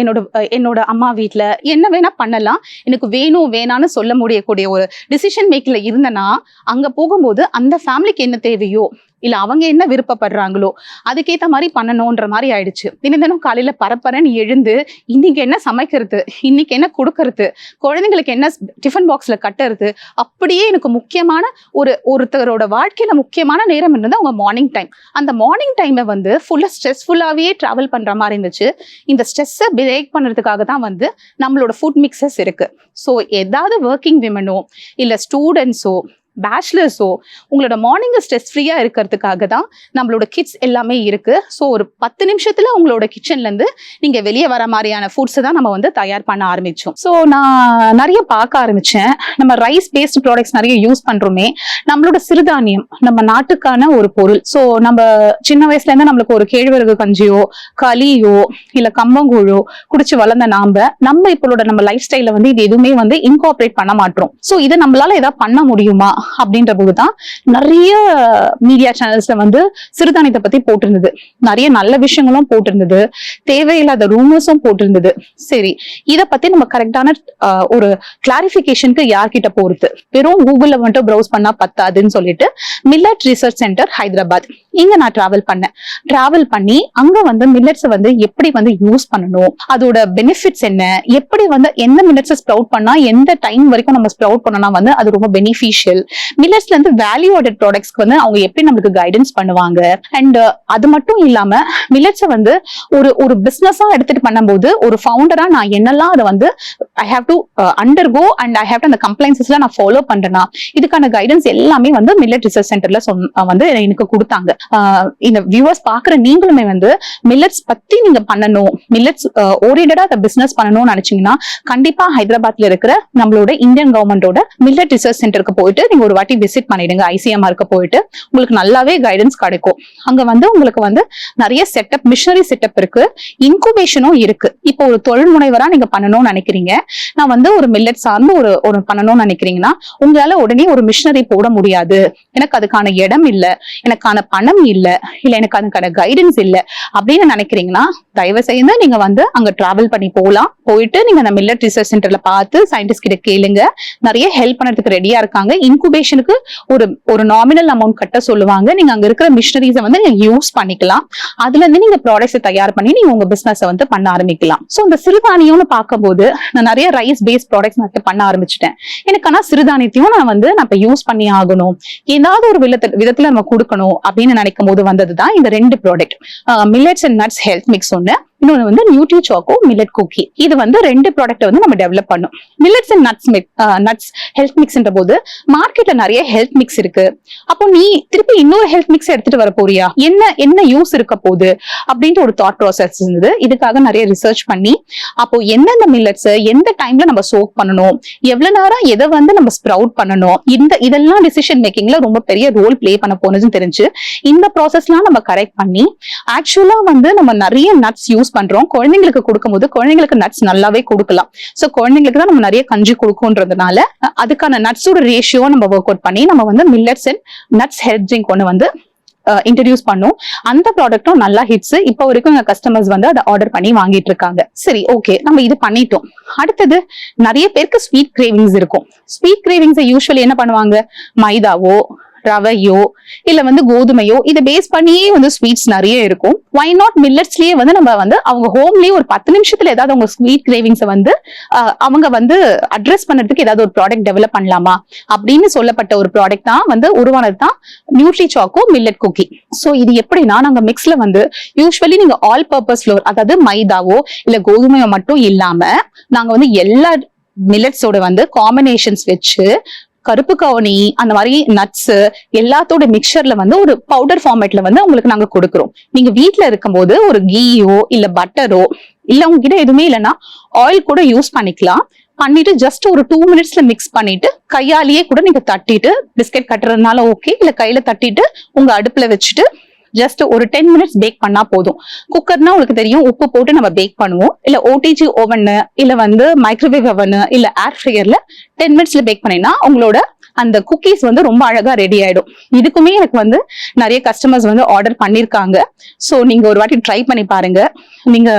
Speaker 1: என்னோட அம்மா வீட்டுல என்ன வேணா பண்ணலாம், எனக்கு வேணும் வேணான்னு சொல்ல முடியக்கூடிய ஒரு டிசிஷன் மேக்கிங்ல இருந்தேன்னா அங்க போகும்போது அந்த ஃபேமிலிக்கு என்ன தேவையோ இல்ல அவங்க என்ன விருப்பப்படுறாங்களோ அதுக்கேற்ற மாதிரி பண்ணணும்ன்ற மாதிரி ஆயிடுச்சு. தினம் காலையில பரப்பரன்னு எழுந்து இன்னைக்கு என்ன சமைக்கிறது, இன்னைக்கு என்ன கொடுக்கறது, குழந்தைங்களுக்கு என்ன டிஃபன் பாக்ஸ்ல கட்டுறது, அப்படியே எனக்கு முக்கியமான ஒருத்தரோட வாழ்க்கையில முக்கியமான நேரம் இருந்தது அவங்க மார்னிங் டைம். அந்த மார்னிங் டைமை வந்து ஃபுல்லா ஸ்ட்ரெஸ்ஃபுல்லாவே டிராவல் பண்ற மாதிரி இருந்துச்சு. இந்த ஸ்ட்ரெஸ்ஸை பிரேக் பண்றதுக்காக தான் வந்து நம்மளோட ஃபுட் மிக்சஸ் இருக்கு. ஸோ ஏதாவது ஒர்க்கிங் விமனோ இல்ல ஸ்டூடெண்ட்ஸோ பேச்சுலர்ஸோ உங்களோட மார்னிங் ஸ்ட்ரெஸ் ஃப்ரீயா இருக்கிறதுக்காக தான் நம்மளோட கிட்ஸ் எல்லாமே இருக்கு. ஸோ ஒரு 10 நிமிஷத்துல உங்களோட கிச்சன்ல இருந்து நீங்க வெளியே வர மாதிரியான ஃபுட்ஸ் தான் நம்ம வந்து தயார் பண்ண ஆரம்பிச்சோம். ஸோ நான் நிறைய பார்க்க ஆரம்பிச்சேன். நம்ம ரைஸ் பேஸ்ட் ப்ராடக்ட்ஸ் நிறைய யூஸ் பண்றோமே, நம்மளோட சிறுதானியம் நம்ம நாட்டுக்கான ஒரு பொருள். ஸோ நம்ம சின்ன வயசுல இருந்து நம்மளுக்கு ஒரு கேழ்வரகு கஞ்சியோ களியோ இல்ல கம்பங்கூழோ குடிச்சு வளர்ந்த நம்ம இப்போட நம்ம லைஃப் ஸ்டைல வந்து இது எதுவுமே வந்து இன்கார்பரேட் பண்ண மாட்டோம். ஸோ இதை நம்மளால ஏதாவது பண்ண முடியுமா அப்படின்ற போதுதான் நிறைய மீடியா சேனல்ஸ்ல வந்து சிறுதானியத்தை பத்தி போட்டிருந்தது. நிறைய நல்ல விஷயங்களும் போட்டிருந்தது, தேவையில்லாத ரூமர்ஸும் போட்டிருந்தது. சரி, இத பத்தி நம்ம கரெக்டான ஒரு கிளாரிபிகேஷனுக்கு யார்கிட்ட போறது? வெறும் கூகுள்ல மட்டும் ப்ரௌஸ் பண்ணா பத்தாதுன்னு சொல்லிட்டு மில்லட் ரிசர்ச் சென்டர் ஹைதராபாத் இங்க நான் டிராவல் பண்ணி அங்க வந்து மில்லட்ஸ் வந்து எப்படி வந்து யூஸ் பண்ணணும், அதோட பெனிஃபிட்ஸ் என்ன, எப்படி வந்து எந்த மில்லட்ஸ் ஸ்ப்ரவுட் பண்ணா எந்த டைம் வரைக்கும் நம்ம ஸ்ப்ரவுட் பண்ணனா வந்து அது ரொம்ப பெனிஃபிஷியல், மில்லட்ஸ்ல இருந்து வேல்யூ ஆடட் ப்ராடக்ட்ஸ்க்கு வந்து அவங்க எப்படி நமக்கு கைடன்ஸ் பண்ணுவாங்க. அண்ட் அது மட்டும் இல்லாம மில்லட்ஸை வந்து ஒரு பிசினஸா எடுத்துட்டு பண்ணும்போது ஒரு ஃபவுண்டரா நான் என்னெல்லாம் அதை வந்து I have to undergo and I have to அந்த கம்ப்ளைன்சஸ்ல நான் ஃபாலோ பண்றேன்னா இதுக்கான கைடன்ஸ் எல்லாமே வந்து மில்லட் ரிசர்ச் சென்டர்ல வந்து எனக்கு கொடுத்தாங்க. இந்த வியூவர்ஸ் பாக்குற நீங்களுமே வந்து மில்லட்ஸ் பத்தி நீங்க பண்ணணும், மில்லட்ஸ் ஓரியன்டா அந்த பிசினஸ் பண்ணணும்னு நினைச்சீங்கன்னா கண்டிப்பா ஹைதராபாத்ல இருக்கிற நம்மளோட இந்தியன் கவர்மெண்டோட மில்லட் ரிசர்ச் சென்டருக்கு போயிட்டு நீங்க ஒரு வாட்டி விசிட் பண்ணிடுங்க. ஐசிஎம்ஆருக்கு போயிட்டு உங்களுக்கு நல்லாவே கைடன்ஸ் கிடைக்கும். அங்க வந்து உங்களுக்கு வந்து நிறைய செட்டப், மிஷனரி செட்டப் இருக்கு, இன்குபேஷனும் இருக்கு. இப்போ ஒரு தொழில் முனைவரா நீங்க பண்ணணும்னு நினைக்கிறீங்க, நான் வந்து ஒரு மில்லட் சார்ந்து ஒரு பண்ணணும்னு நினைக்கிறீங்கன்னா உங்களால உடனே ஒரு மிஷனரி போட முடியாது, எனக்கு அதுக்கான இடம் இல்ல, எனக்கான பணம் இல்ல எனக்கு அதுக்கான கைடன்ஸ் இல்ல அப்படின்னு நினைக்கிறீங்கன்னா தயவு செய்து நீங்க வந்து அங்க டிராவல் பண்ணி போலாம். போயிட்டு நீங்க அந்த மில்லட் ரிசர்ச் சென்டர்ல பார்த்து சயின்டிஸ்ட் கிட்ட கேளுங்க, நிறைய ஹெல்ப் பண்ணறதுக்கு ரெடியா இருக்காங்க. இன்குபேஷனுக்கு ஒரு நாமினல் அமௌண்ட் கட்ட சொல்லுவாங்க. நீங்க அங்க இருக்கிற மிஷனரிஸை வந்து நீங்க யூஸ் பண்ணிக்கலாம். அதுல இருந்து நீங்க ப்ராடக்ட்ஸ் தயார் பண்ணி நீங்க உங்க பிசினஸ் வந்து பண்ண ஆரம்பிக்கலாம். சோ இந்த சிறுதானியம்னு பார்க்கும்போது நான் நிறைய ரைஸ் பேஸ்ட் ப்ராடக்ட்ஸ் நான் பண்ண ஆரம்பிச்சிட்டேன். எனக்கு ஆனா சிறுதானியத்தையும் நான் இப்ப யூஸ் பண்ணி ஆகணும், ஏதாவது ஒரு விதத்துல நம்ம கொடுக்கணும் அப்படின்னு நினைக்கும் போது வந்ததுதான் இந்த 2 product, millets and nuts health mix ஒன்னு, இன்னொன்னு வந்து நியூட்ரி சாக்கோ மில்லட் குக்கி. இது வந்து 2 ப்ராடக்ட் வந்து நம்ம டெவலப் பண்ணோம். மில்லட்ஸ் அண்ட் நட்ஸ் ஹெல்த் மிக்ஸ்ன்ற போது மார்க்கெட்ல நிறைய ஹெல்த் மிக்ஸ் இருக்கு. அப்போ நீ திருப்பி இன்னொரு ஹெல்த் மிக்ஸ் எடுத்துட்டு வர போறியா, என்ன யூஸ் இருக்க போகுது அப்படின்ற ஒரு தாட் ப்ராசஸ் இருந்தது. இதுக்காக நிறைய ரிசர்ச் பண்ணி அப்போ எந்தெந்த மில்லட்ஸ் எந்த டைம்ல நம்ம சோக் பண்ணணும், எவ்வளவு நேரம் எதை வந்து நம்ம ஸ்ப்ரவுட் பண்ணணும், இதெல்லாம் டிசிஷன் மேக்கிங்ல ரொம்ப பெரிய ரோல் பிளே பண்ண போனதுன்னு தெரிஞ்சு இந்த ப்ராசஸ்லாம் நம்ம கரெக்ட் பண்ணி ஆக்சுவலா வந்து நம்ம நிறைய நட்ஸ் யூஸ் பண்றோம். குழந்தைங்களுக்கு கொடுக்கும்போது குழந்தைங்களுக்கு நட்ஸ் நல்லாவே கொடுக்கலாம். சோ குழந்தைங்களுக்கு தான் நம்ம நிறைய கஞ்சி கொடுக்கும்ன்றதுனால அதுக்கான நட்ஸோட ரேஷியோ நம்ம ஒர்க் அவுட் பண்ணி நம்ம வந்து millets and nuts health drink ஒன்னு வந்து இன்ட்ரடியூஸ் பண்ணோம். அந்த ப்ராடக்டும் நல்லா ஹிட்ஸ். இப்போ வரைக்கும் எங்க கஸ்டமர்ஸ் வந்து அதை ஆர்டர் பண்ணி வாங்கிட்டு இருக்காங்க. சரி, ஓகே, நம்ம இது பண்ணிட்டோம். அடுத்தது நிறைய பேருக்கு ஸ்வீட் கிரேவிங்ஸ் இருக்கும். ஸ்வீட் கிரேவிங்ஸ் யூஸ்வலி என்ன பண்ணுவாங்க, மைதாவோ ரவையோ இல்ல வந்து கோதுமையோ இதை பேஸ் பண்ணியே வந்து ஸ்வீட்ஸ் நிறைய இருக்கும். வை நாட் மில்லட்ஸ்லயே வந்து நம்ம வந்து அவங்க ஹோம்லயே ஒரு 10 நிமிஷத்துல ஏதாவது அவங்க ஸ்வீட் கிரேவிங்ஸை வந்து அவங்க வந்து அட்ரஸ் பண்றதுக்கு ஏதாவது ஒரு ப்ராடக்ட் டெவலப் பண்ணலாமா அப்படின்னு சொல்லப்பட்ட ஒரு ப்ராடக்ட் தான் வந்து உருவானது தான் nutri choco millet cookie. So இது எப்படின்னா நாங்க மிக்ஸ்ல வந்து யூஸ்வலி நீங்க ஆல் பர்பஸ் ஃப்ளோர், அதாவது மைதாவோ இல்ல கோதுமையோ மட்டும் இல்லாம நாங்க வந்து எல்லா மில்லட்ஸோட வந்து காம்பினேஷன்ஸ் வச்சு கருப்பு கவுனி அந்த மாதிரி நட்ஸ் எல்லாத்தோட மிக்சர்ல வந்து ஒரு பவுடர் ஃபார்மேட்ல வந்து உங்களுக்கு நாங்க கொடுக்குறோம். நீங்க வீட்டுல இருக்கும்போது ஒரு கீயோ இல்ல பட்டரோ இல்ல உங்ககிட்ட எதுவுமே இல்லைன்னா ஆயில் கூட யூஸ் பண்ணிக்கலாம். பண்ணிட்டு ஜஸ்ட் ஒரு 2 மினிட்ஸ்ல மிக்ஸ் பண்ணிட்டு கையாலேயே கூட நீங்க தட்டிட்டு பிஸ்கெட் கட்டுறதுனால ஓகே, இல்ல கையில தட்டிட்டு உங்க அடுப்புல வச்சுட்டு ஜஸ்ட் ஒரு 10 மினிட்ஸ் பேக் பண்ணா போதும். குக்கர்னா உங்களுக்கு தெரியும், உப்பு போட்டு நம்ம பேக் பண்ணுவோம். இல்ல ஓடிஜி ஓவன் இல்ல வந்து மைக்ரோவேவ் ஓவன் இல்ல ஏர் ஃப்ரையர்ல 10 மினிட்ஸ்ல பேக் பண்ணீங்கன்னா உங்களோட அந்த குக்கீஸ் வந்து ரொம்ப அழகா ரெடி ஆயிடும். இதுக்குமே எனக்கு வந்து நிறைய கஸ்டமர்ஸ் வந்து ஆர்டர் பண்ணிருக்காங்க. சோ நீங்க ஒரு வாட்டி ட்ரை பண்ணி பாருங்க, நீங்க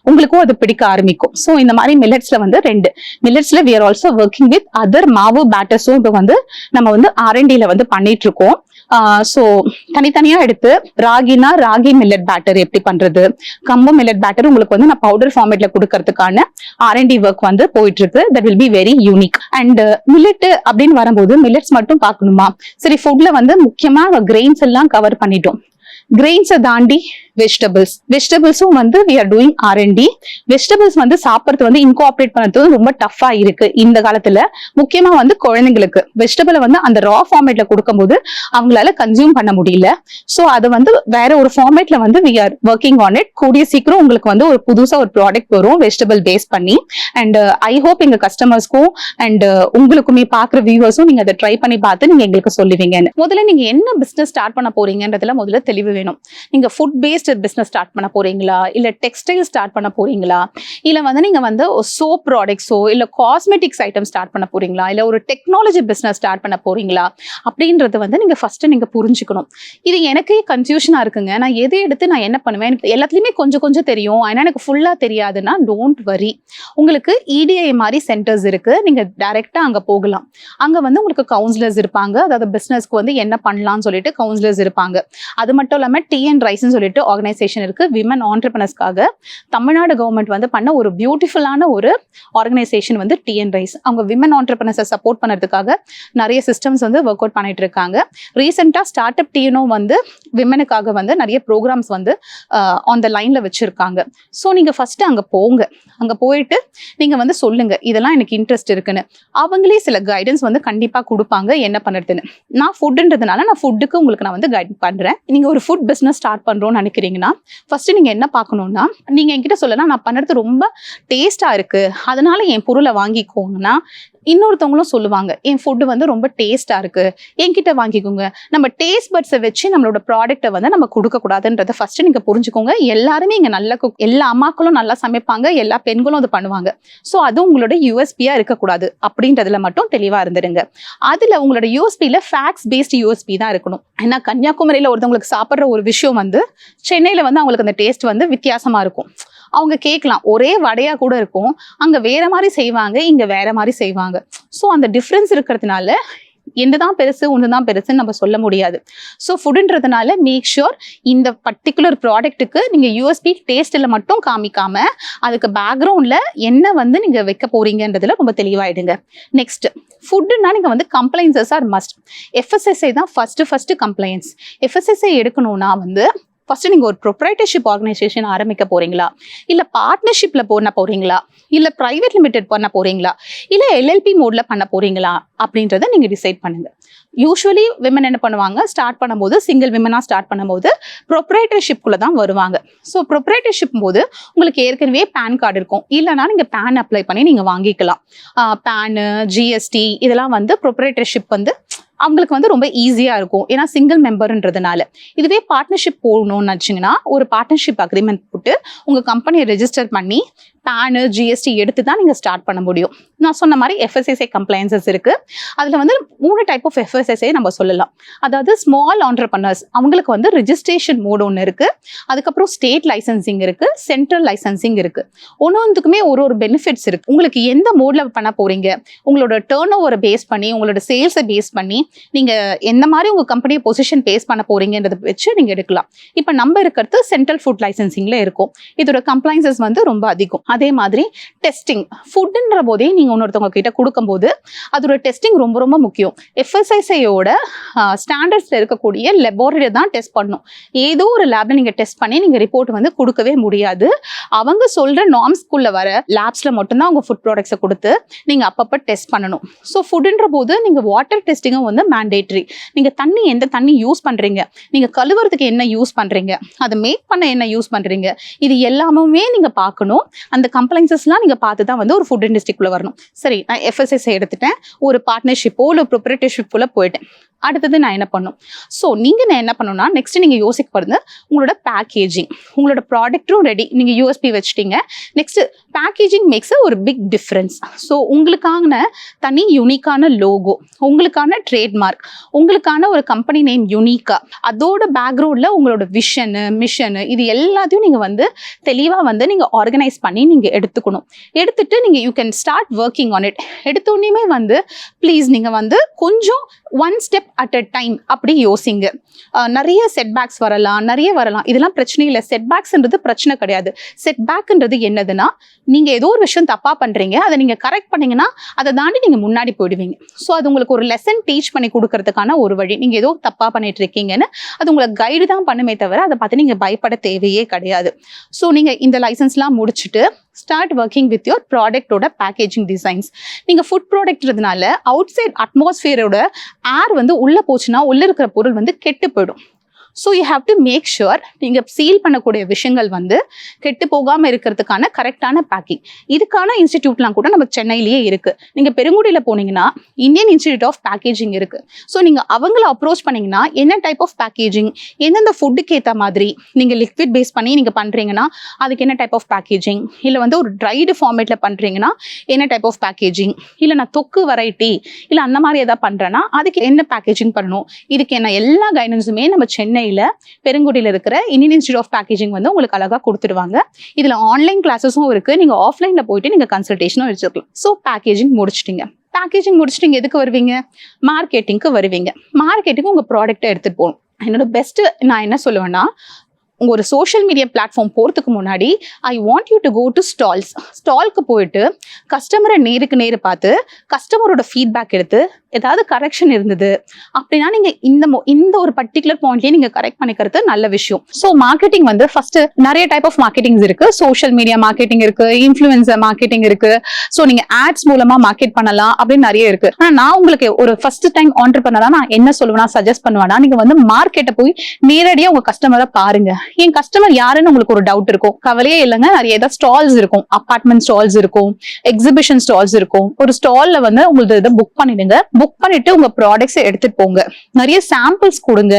Speaker 1: உங்களுக்கும் அது பிடிக்க ஆரம்பிக்கும். சோ இந்த மாதிரி மில்லட்ஸ்ல வந்து 2 மில்லட்ஸ்ல we are also working with other மாவு பேட்டர்ஸும் இப்போ வந்து நம்ம வந்து R&Dல வந்து பண்ணிட்டு இருக்கோம். சோ தனித்தனியா எடுத்து ராகினா ராகி மில்லட் பேட்டர் எப்படி பண்றது, கம்பு மில்லட் பேட்டர் உங்களுக்கு வந்து நான் பவுடர் ஃபார்மேட்ல கொடுக்கறதுக்கான R&D ஒர்க் வந்து போயிட்டு இருக்கு. That will be very unique. And millet அப்படின்னு வரும்போது மில்லட்ஸ் மட்டும் பார்க்கணுமா, சரி ஃபுட்ல வந்து முக்கியமா கிரெயின்ஸ் எல்லாம் கவர் பண்ணிட்டோம். கிரெயின்ஸை தாண்டி வெஜிடபிள்ஸும் வந்து we are doing R&D. Vegetables வந்து சாப்பிடுறது வந்து இன்கார்பரேட் பண்றது ரொம்ப டஃபா இருக்கு இந்த காலத்துல. முக்கியமா வந்து குழந்தைங்களுக்கு வெஜிடபிளை வந்து அந்த ரா ஃபார்மேட்ல கொடுக்கும்போது அவங்களால கன்சியூம் பண்ண முடியல. சோ அதை வந்து வேற ஒரு ஃபார்மேட்ல வந்து we are working on it. கூடிய சீக்கிரம் உங்களுக்கு வந்து ஒரு புதுசா ஒரு ப்ராடக்ட் வரும் வெஜிடபிள் பேஸ் பண்ணி. அண்ட் ஐ ஹோப் எங்க கஸ்டமர்ஸ்க்கும் அண்ட் உங்களுக்குமே பாக்குற வியூவர்ஸும் நீங்க அதை ட்ரை பண்ணி பார்த்து நீங்க எங்களுக்கு சொல்லுவீங்க. முதல்ல நீங்க என்ன பிசினஸ் ஸ்டார்ட் பண்ண போறீங்கன்றதுல முதல்ல தெளிவு வேணும். நீங்க ஃபுட் பேஸ்ட் பாலிஸ்டர் பிஸ்னஸ் ஸ்டார்ட் பண்ண போறீங்களா, இல்லை டெக்ஸ்டைல் ஸ்டார்ட் பண்ண போறீங்களா, இல்லை வந்து நீங்கள் வந்து சோப் ப்ராடக்ட்ஸோ இல்லை காஸ்மெட்டிக்ஸ் ஐட்டம் ஸ்டார்ட் பண்ண போறீங்களா, இல்லை ஒரு டெக்னாலஜி பிஸ்னஸ் ஸ்டார்ட் பண்ண போறீங்களா அப்படின்றது வந்து நீங்கள் ஃபர்ஸ்ட் நீங்கள் புரிஞ்சுக்கணும். இது எனக்கே கன்ஃபியூஷனாக இருக்குங்க. நான் எதை எடுத்து நான் என்ன பண்ணுவேன், எனக்கு எல்லாத்துலேயுமே கொஞ்சம் கொஞ்சம் தெரியும், ஆனால் எனக்கு ஃபுல்லாக தெரியாதுன்னா டோன்ட் வரி. உங்களுக்கு EDI மாதிரி சென்டர்ஸ் இருக்கு, நீங்கள் டைரெக்டாக அங்கே போகலாம். அங்கே வந்து உங்களுக்கு கவுன்சிலர்ஸ் இருப்பாங்க, அதாவது பிஸ்னஸ்க்கு வந்து என்ன பண்ணலாம்னு சொல்லிட்டு கவுன்சிலர்ஸ் இருப்பாங்க. அது மட்டும் இல்லாமல் TN ரைஸ்ன்னு சொல்லிட்டு ஆர்கனைசேஷன் இருக்கு, விமன் ஆண்டர்பிரனர்ஸ்க்காக தமிழ்நாடு கவர்மெண்ட் வந்து பண்ண ஒரு பியூட்டிஃபுல்லான ஒரு ஆர்கனைசேஷன் வந்து TN ரைஸ். அவங்க விமன் ஆண்டர்பிரனர்ஸை சப்போர்ட் பண்ணுறதுக்காக நிறைய சிஸ்டம்ஸ் வந்து ஒர்க் அவுட் பண்ணிட்டு இருக்காங்க. ரீசெண்டாக ஸ்டார்ட் அப் TNO வந்து விமனுக்காக வந்து நிறைய ப்ரோக்ராம்ஸ் வந்து ஆன் த லைன்ல வச்சிருக்காங்க. ஸோ நீங்கள் ஃபர்ஸ்ட் அங்கே போங்க, அங்கே போயிட்டு நீங்கள் வந்து சொல்லுங்க இதெல்லாம் எனக்கு இன்ட்ரெஸ்ட் இருக்குன்னு. அவங்களே சில கைடன்ஸ் வந்து கண்டிப்பாக கொடுப்பாங்க என்ன பண்ணுறதுன்னு. நான் ஃபுட்டுன்றதுனால நான் ஃபுட்டுக்கு உங்களுக்கு நான் வந்து கைட் பண்ணுறேன். நீங்கள் ஒரு ஃபுட் பிஸ்னஸ் ஸ்டார்ட் பண்ணுறோன்னு நினைக்கிறீங்கன்னா ஃபர்ஸ்ட் நீங்கள் என்ன பார்க்கணும்னா, நீங்கள் என்கிட்ட சொல்லலாம் நான் பண்ணுறது ரொம்ப டேஸ்ட்டாக இருக்குது அதனால என் பொருளை வாங்கிக்கோங்கன்னா, இன்னொருத்தவங்களும் சொல்லுவாங்க என் ஃபுட்டு வந்து ரொம்ப டேஸ்டா இருக்கு என்கிட்ட வாங்கிக்கோங்க. நம்ம டேஸ்ட் பட்ஸை வச்சு நம்மளோட ப்ராடக்ட்டை வந்து நம்ம கொடுக்க கூடாதுன்றதை ஃபர்ஸ்ட் நீங்க புரிஞ்சுக்கோங்க. எல்லாருமே இங்க நல்ல எல்லா அம்மாக்களும் நல்லா சமைப்பாங்க, எல்லா பெண்களும் அது பண்ணுவாங்க. ஸோ அது உங்களோட USP-யா இருக்கக்கூடாது அப்படின்றதுல மட்டும் தெளிவா இருந்துடுங்க. அதுல உங்களோட USP-ல ஃபேக்ட்ஸ் பேஸ்ட் USP தான் இருக்கணும். ஏன்னா கன்னியாகுமரியில ஒருத்தவங்களுக்கு சாப்பிட்ற ஒரு விஷயம் வந்து சென்னையில வந்து அவங்களுக்கு அந்த டேஸ்ட் வந்து வித்தியாசமா இருக்கும். அவங்க கேட்கலாம் ஒரே வடையா கூட இருக்கும், அங்க வேற மாதிரி செய்வாங்க, இங்க வேற மாதிரி செய்வாங்க. ஸோ அந்த டிஃப்ரென்ஸ் இருக்கிறதுனால என்னதான் பெருசு ஒன்றுதான் பெருசுன்னு நம்ம சொல்ல முடியாது. ஸோ ஃபுட்டுன்றதுனால மேக் ஷூர் இந்த பர்டிகுலர் ப்ராடக்ட்டுக்கு நீங்க USP டேஸ்ட்ல மட்டும் காமிக்காம அதுக்கு பேக்ரவுண்ட்ல என்ன வந்து நீங்க வைக்க போறீங்கன்றதுல ரொம்ப தெளிவாயிடுங்க. நெக்ஸ்ட் ஃபுட்டுன்னா நீங்க வந்து கம்ப்ளைன்சஸ் ஆர் மஸ்ட். FSSAI தான் ஃபர்ஸ்ட் கம்ப்ளைன்ஸ். FSSAI எடுக்கணும்னா வந்து ஃபர்ஸ்ட் நீங்க ஒரு ப்ரொப்ரைட்டர்ஷிப் ஆர்கனைசேஷன் ஆரம்பிக்க போறீங்களா, இல்ல பார்ட்னர்ஷிப்ல பண்ண போறீங்களா, இல்ல பிரைவேட் லிமிடெட் பண்ண போறீங்களா, இல்ல LLP மோட்ல பண்ண போறீங்களா அப்படின்றத நீங்க டிசைட் பண்ணுங்க. யூஸ்வலி விமன் என்ன பண்ணுவாங்க, ஸ்டார்ட் பண்ணும்போது சிங்கிள் விமனா ஸ்டார்ட் பண்ணும்போது ப்ரொப்ரைட்டர்ஷிப்குள்ள தான் வருவாங்க. ஸோ ப்ரொப்ரைட்டர்ஷிப் போது உங்களுக்கு ஏற்கனவே பேன் கார்டு இருக்கும், இல்லைனா நீங்க பேன் அப்ளை பண்ணி நீங்க வாங்கிக்கலாம். பேனு GST இதெல்லாம் வந்து ப்ரொப்ரைட்டர்ஷிப் வந்து அவங்களுக்கு வந்து ரொம்ப ஈஸியா இருக்கும், ஏன்னா சிங்கிள் மெம்பர்ன்றதுனால. இதுவே பார்ட்னர்ஷிப் போகணும்னு நினச்சிங்கன்னா ஒரு பார்ட்னர்ஷிப் அக்ரிமெண்ட் போட்டு உங்க கம்பெனியை ரெஜிஸ்டர் பண்ணி பேனு GST எடுத்து தான் நீங்க ஸ்டார்ட் பண்ண முடியும். நான் சொன்ன மாதிரி FSSAI கம்ப்ளைன்சஸ் இருக்கு. அதுல வந்து 3 டைப் ஆஃப் FSSAI நம்ம சொல்லலாம். அதாவது ஸ்மால் ஆண்டர்பிரனர்ஸ் அவங்களுக்கு வந்து ரிஜிஸ்ட்ரேஷன் மோட் ஒன்று இருக்கு, அதுக்கப்புறம் ஸ்டேட் லைசன்சிங் இருக்கு, சென்ட்ரல் லைசன்சிங் இருக்கு. ஒன்னொன்றுக்குமே ஒரு பெனிஃபிட்ஸ் இருக்கு. உங்களுக்கு எந்த மோட்ல பண்ண போறீங்க, உங்களோட டர்ன் ஓவரை பேஸ் பண்ணி உங்களோட சேல்ஸை பேஸ் பண்ணி நீங்க எந்த மாதிரி உங்க கம்பெனியை பொசிஷன் பேஸ் பண்ண போறீங்கன்றத வச்சு நீங்க எடுக்கலாம். இப்ப நம்ம இருக்கிறது சென்ட்ரல் ஃபுட் லைசன்சிங்ல இருக்கும். இதோட கம்ப்ளைன்சஸ் வந்து ரொம்ப அதிகம். அதே மாதிரி டெஸ்டிங் ஃபுட்ன்ற போதே நீங்க இன்னொருத்தவங்க கிட்ட கொடுக்கும்போது அதோட டெஸ்டிங் ரொம்ப ரொம்ப முக்கியம். FSSAI-யோட ஸ்டாண்டர்ட்ஸ்ல இருக்கக்கூடிய லெபார்டரி தான் டெஸ்ட் பண்ணணும். ஏதோ ஒரு லேப்ல நீங்க டெஸ்ட் பண்ணி நீங்க ரிப்போர்ட் வந்து கொடுக்கவே முடியாது. அவங்க சொல்ற நார்ம்ஸ்குள்ள வர லேப்ஸ்ல மட்டும்தான் உங்க ஃபுட் ப்ராடக்ட்ஸை கொடுத்து நீங்க அப்பப்ப டெஸ்ட் பண்ணணும். ஸோ ஃபுட்ன்ற போது நீங்க வாட்டர் டெஸ்டிங்கும் வந்து மேண்டேட்டரி. நீங்க எந்த தண்ணி யூஸ் பண்றீங்க, நீங்க கழுவுறதுக்கு என்ன யூஸ் பண்றீங்க, அதை மேக் பண்ண என்ன யூஸ் பண்றீங்க, இது எல்லாமே நீங்க பார்க்கணும். அந்த கம்ப்ளைன்சஸ்லாம் நீங்க பார்த்து தான் வந்து ஒரு ஃபுட் இண்டஸ்ட்ரிக்குள்ள வரணும். சரி, நான் FSSAI எடுத்துட்டேன், ஒரு பார்ட்னர்ஷிப்போ இல்லை ப்ரொப்ரைட்டர்ஷிப்புக்குள்ள போயிட்டேன். அடுத்தது நான் என்ன பண்ணும்? ஸோ நீங்கள் நான் என்ன பண்ணணும்னா நெக்ஸ்ட் நீங்கள் யோசிக்கப்படுது உங்களோட பேக்கேஜிங். உங்களோட ப்ராடக்ட்டும் ரெடி, நீங்கள் USP வச்சுட்டீங்க. நெக்ஸ்ட் பேக்கேஜிங் மேக்ஸ் ஒரு பிக் டிஃப்ரென்ஸ். ஸோ உங்களுக்கான தனி யூனிக்கான லோகோ, உங்களுக்கான ட்ரேட்மார்க், உங்களுக்கான ஒரு கம்பெனி நேம் யூனிக்கா, அதோட பேக்ரவுண்டில் உங்களோட விஷனு மிஷனு இது எல்லாத்தையும் நீங்கள் வந்து தெளிவாக வந்து நீங்கள் ஆர்கனைஸ் பண்ணி நீங்கள் எடுத்துக்கணும். எடுத்துட்டு நீங்கள் you can start working on it. எடுத்தோடனே வந்து ப்ளீஸ் நீங்கள் வந்து கொஞ்சம் one step at a time அப்படி யோசிங்க. நிறைய செட்பேக்ஸ் வரலாம், இதெல்லாம் பிரச்சனை இல்லை. செட்பேக்ஸ்ன்றது பிரச்சனை கிடையாது. செட்பேக்ன்றது என்னதுன்னா, நீங்க ஏதோ ஒரு விஷயம் தப்பா பண்றீங்க, அதை நீங்க கரெக்ட் பண்ணீங்கன்னா அதை தாண்டி நீங்க முன்னாடி போயிடுவீங்க. ஸோ அது உங்களுக்கு ஒரு லெசன் டீச் பண்ணி கொடுக்கறதுக்கான ஒரு வழி. நீங்க ஏதோ தப்பா பண்ணிட்டு இருக்கீங்கன்னு அது உங்களுக்கு கைடு தான் பண்ணுமே தவிர அதை பார்த்து நீங்க பயப்பட தேவையே கிடையாது. ஸோ நீங்க இந்த லைசன்ஸ்லாம் முடிச்சுட்டு ஸ்டார்ட் ஒர்க்கிங் வித் யோர் ப்ராடக்டோட பேக்கேஜிங் டிசைன்ஸ். நீங்கள் ஃபுட் ப்ராடக்ட்றதுனால அவுட் சைட் அட்மாஸ்பியரோட ஏர் வந்து உள்ளே போச்சுன்னா உள்ளே இருக்கிற பொருள் வந்து கெட்டு போயிடும். So you have to make sure நீங்க சீல் பண்ணக்கூடிய விஷயங்கள் வந்து கெட்டு போகாம இருக்கிறதுக்கான கரெக்டான பேக்கிங். இதுக்கான இன்ஸ்டிடியூட்லாம் கூட நம்ம சென்னையிலேயே இருக்கு. நீங்க பெருங்குடியில போனீங்கன்னா இந்தியன் இன்ஸ்டிடியூட் ஆஃப் பேக்கேஜிங் இருக்கு. ஸோ நீங்க அவங்கள அப்ரோச் பண்ணீங்கன்னா என்ன டைப் ஆஃப் பேக்கேஜிங், எந்தெந்த ஃபுட்டுக்கு ஏற்ற மாதிரி நீங்க லிக்விட் பேஸ் பண்ணி நீங்க பண்றீங்கன்னா அதுக்கு என்ன டைப் ஆஃப் பேக்கேஜிங், இல்ல வந்து ஒரு ட்ரைடு ஃபார்மேட்ல பண்றீங்கன்னா என்ன டைப் ஆஃப் பேக்கேஜிங், இல்ல நான் தொக்கு வெரைட்டி இல்ல அந்த மாதிரி ஏதாவது பண்றேன்னா அதுக்கு என்ன பேக்கேஜிங் பண்ணணும், இதுக்கு என்ன எல்லா கைடன்ஸுமே நம்ம சென்னையில பெருங்குடியில இருக்கிற இந்தியன் இன்ஸ்டிடியூட் ஆஃப் பேக்கேஜிங் வந்து உங்களுக்கு அழகா கொடுத்துடுவாங்க. இதுல ஆன்லைன் கிளாஸஸும் இருக்கு, நீங்க ஆஃப்லைன்ல போயிட்டு நீங்க கன்சல்டேஷனும் வச்சுக்கலாம். ஸோ பேக்கேஜிங் முடிச்சிட்டீங்க. பேக்கேஜிங் முடிச்சுட்டு நீங்க எதுக்கு வருவீங்க? மார்க்கெட்டிங்க்கு வருவீங்க. மார்க்கெட்டிங் உங்க ப்ராடக்ட்டை எடுத்துட்டு போகணும். என்னோட பெஸ்ட் நான் என்ன சொல்லுவேன்னா, ஒரு சோஷியல் மீடியா பிளாட்ஃபார்ம் போகிறதுக்கு முன்னாடி I want you to go to stalls. ஸ்டால்க்கு போயிட்டு கஸ்டமரை நேருக்கு நேரு பார்த்து கஸ்டமரோட ஃபீட்பேக் எடுத்து ஏதாவது கரெக்ஷன் இருந்தது அப்படின்னா நீங்க இந்த ஒரு பர்டிகுலர் பாயிண்ட்லயே நீங்க கரெக்ட் பண்ணிக்கிறது நல்ல விஷயம். ஸோ மார்க்கெட்டிங் வந்து ஃபர்ஸ்ட் நிறைய டைப் ஆஃப் மார்க்கெட்டிங்ஸ் இருக்கு. சோஷியல் மீடியா மார்க்கெட்டிங் இருக்கு, இன்ஃப்ளூயன்சர் மார்க்கெட்டிங் இருக்கு. ஸோ நீங்க ஆட்ஸ் மூலமா மார்க்கெட் பண்ணலாம் அப்படின்னு நிறைய இருக்கு. ஆனா நான் உங்களுக்கு ஒரு ஃபர்ஸ்ட் டைம் ஆண்டர்பிரனரா நான் என்ன சொல்லுவேன்னா, சஜஸ்ட் பண்ணுவேன்னா, நீங்க வந்து மார்க்கெட்டை போய் நேரடியா உங்க கஸ்டமரை பாருங்க. என் கஸ்டமர் யாருன்னு உங்களுக்கு ஒரு டவுட் இருக்கும், கவலையே இல்லைங்க. நிறைய ஏதாவது ஸ்டால்ஸ் இருக்கும், அபார்ட்மெண்ட் ஸ்டால்ஸ் இருக்கும், எக்ஸிபிஷன் ஸ்டால்ஸ் இருக்கும். ஒரு ஸ்டால்ல வந்து உங்களுக்கு இதை புக் பண்ணிடுங்க. புக் பண்ணிட்டு உங்க ப்ராடக்ட்ஸை எடுத்துட்டு போங்க. நிறைய சாம்பிள்ஸ் கொடுங்க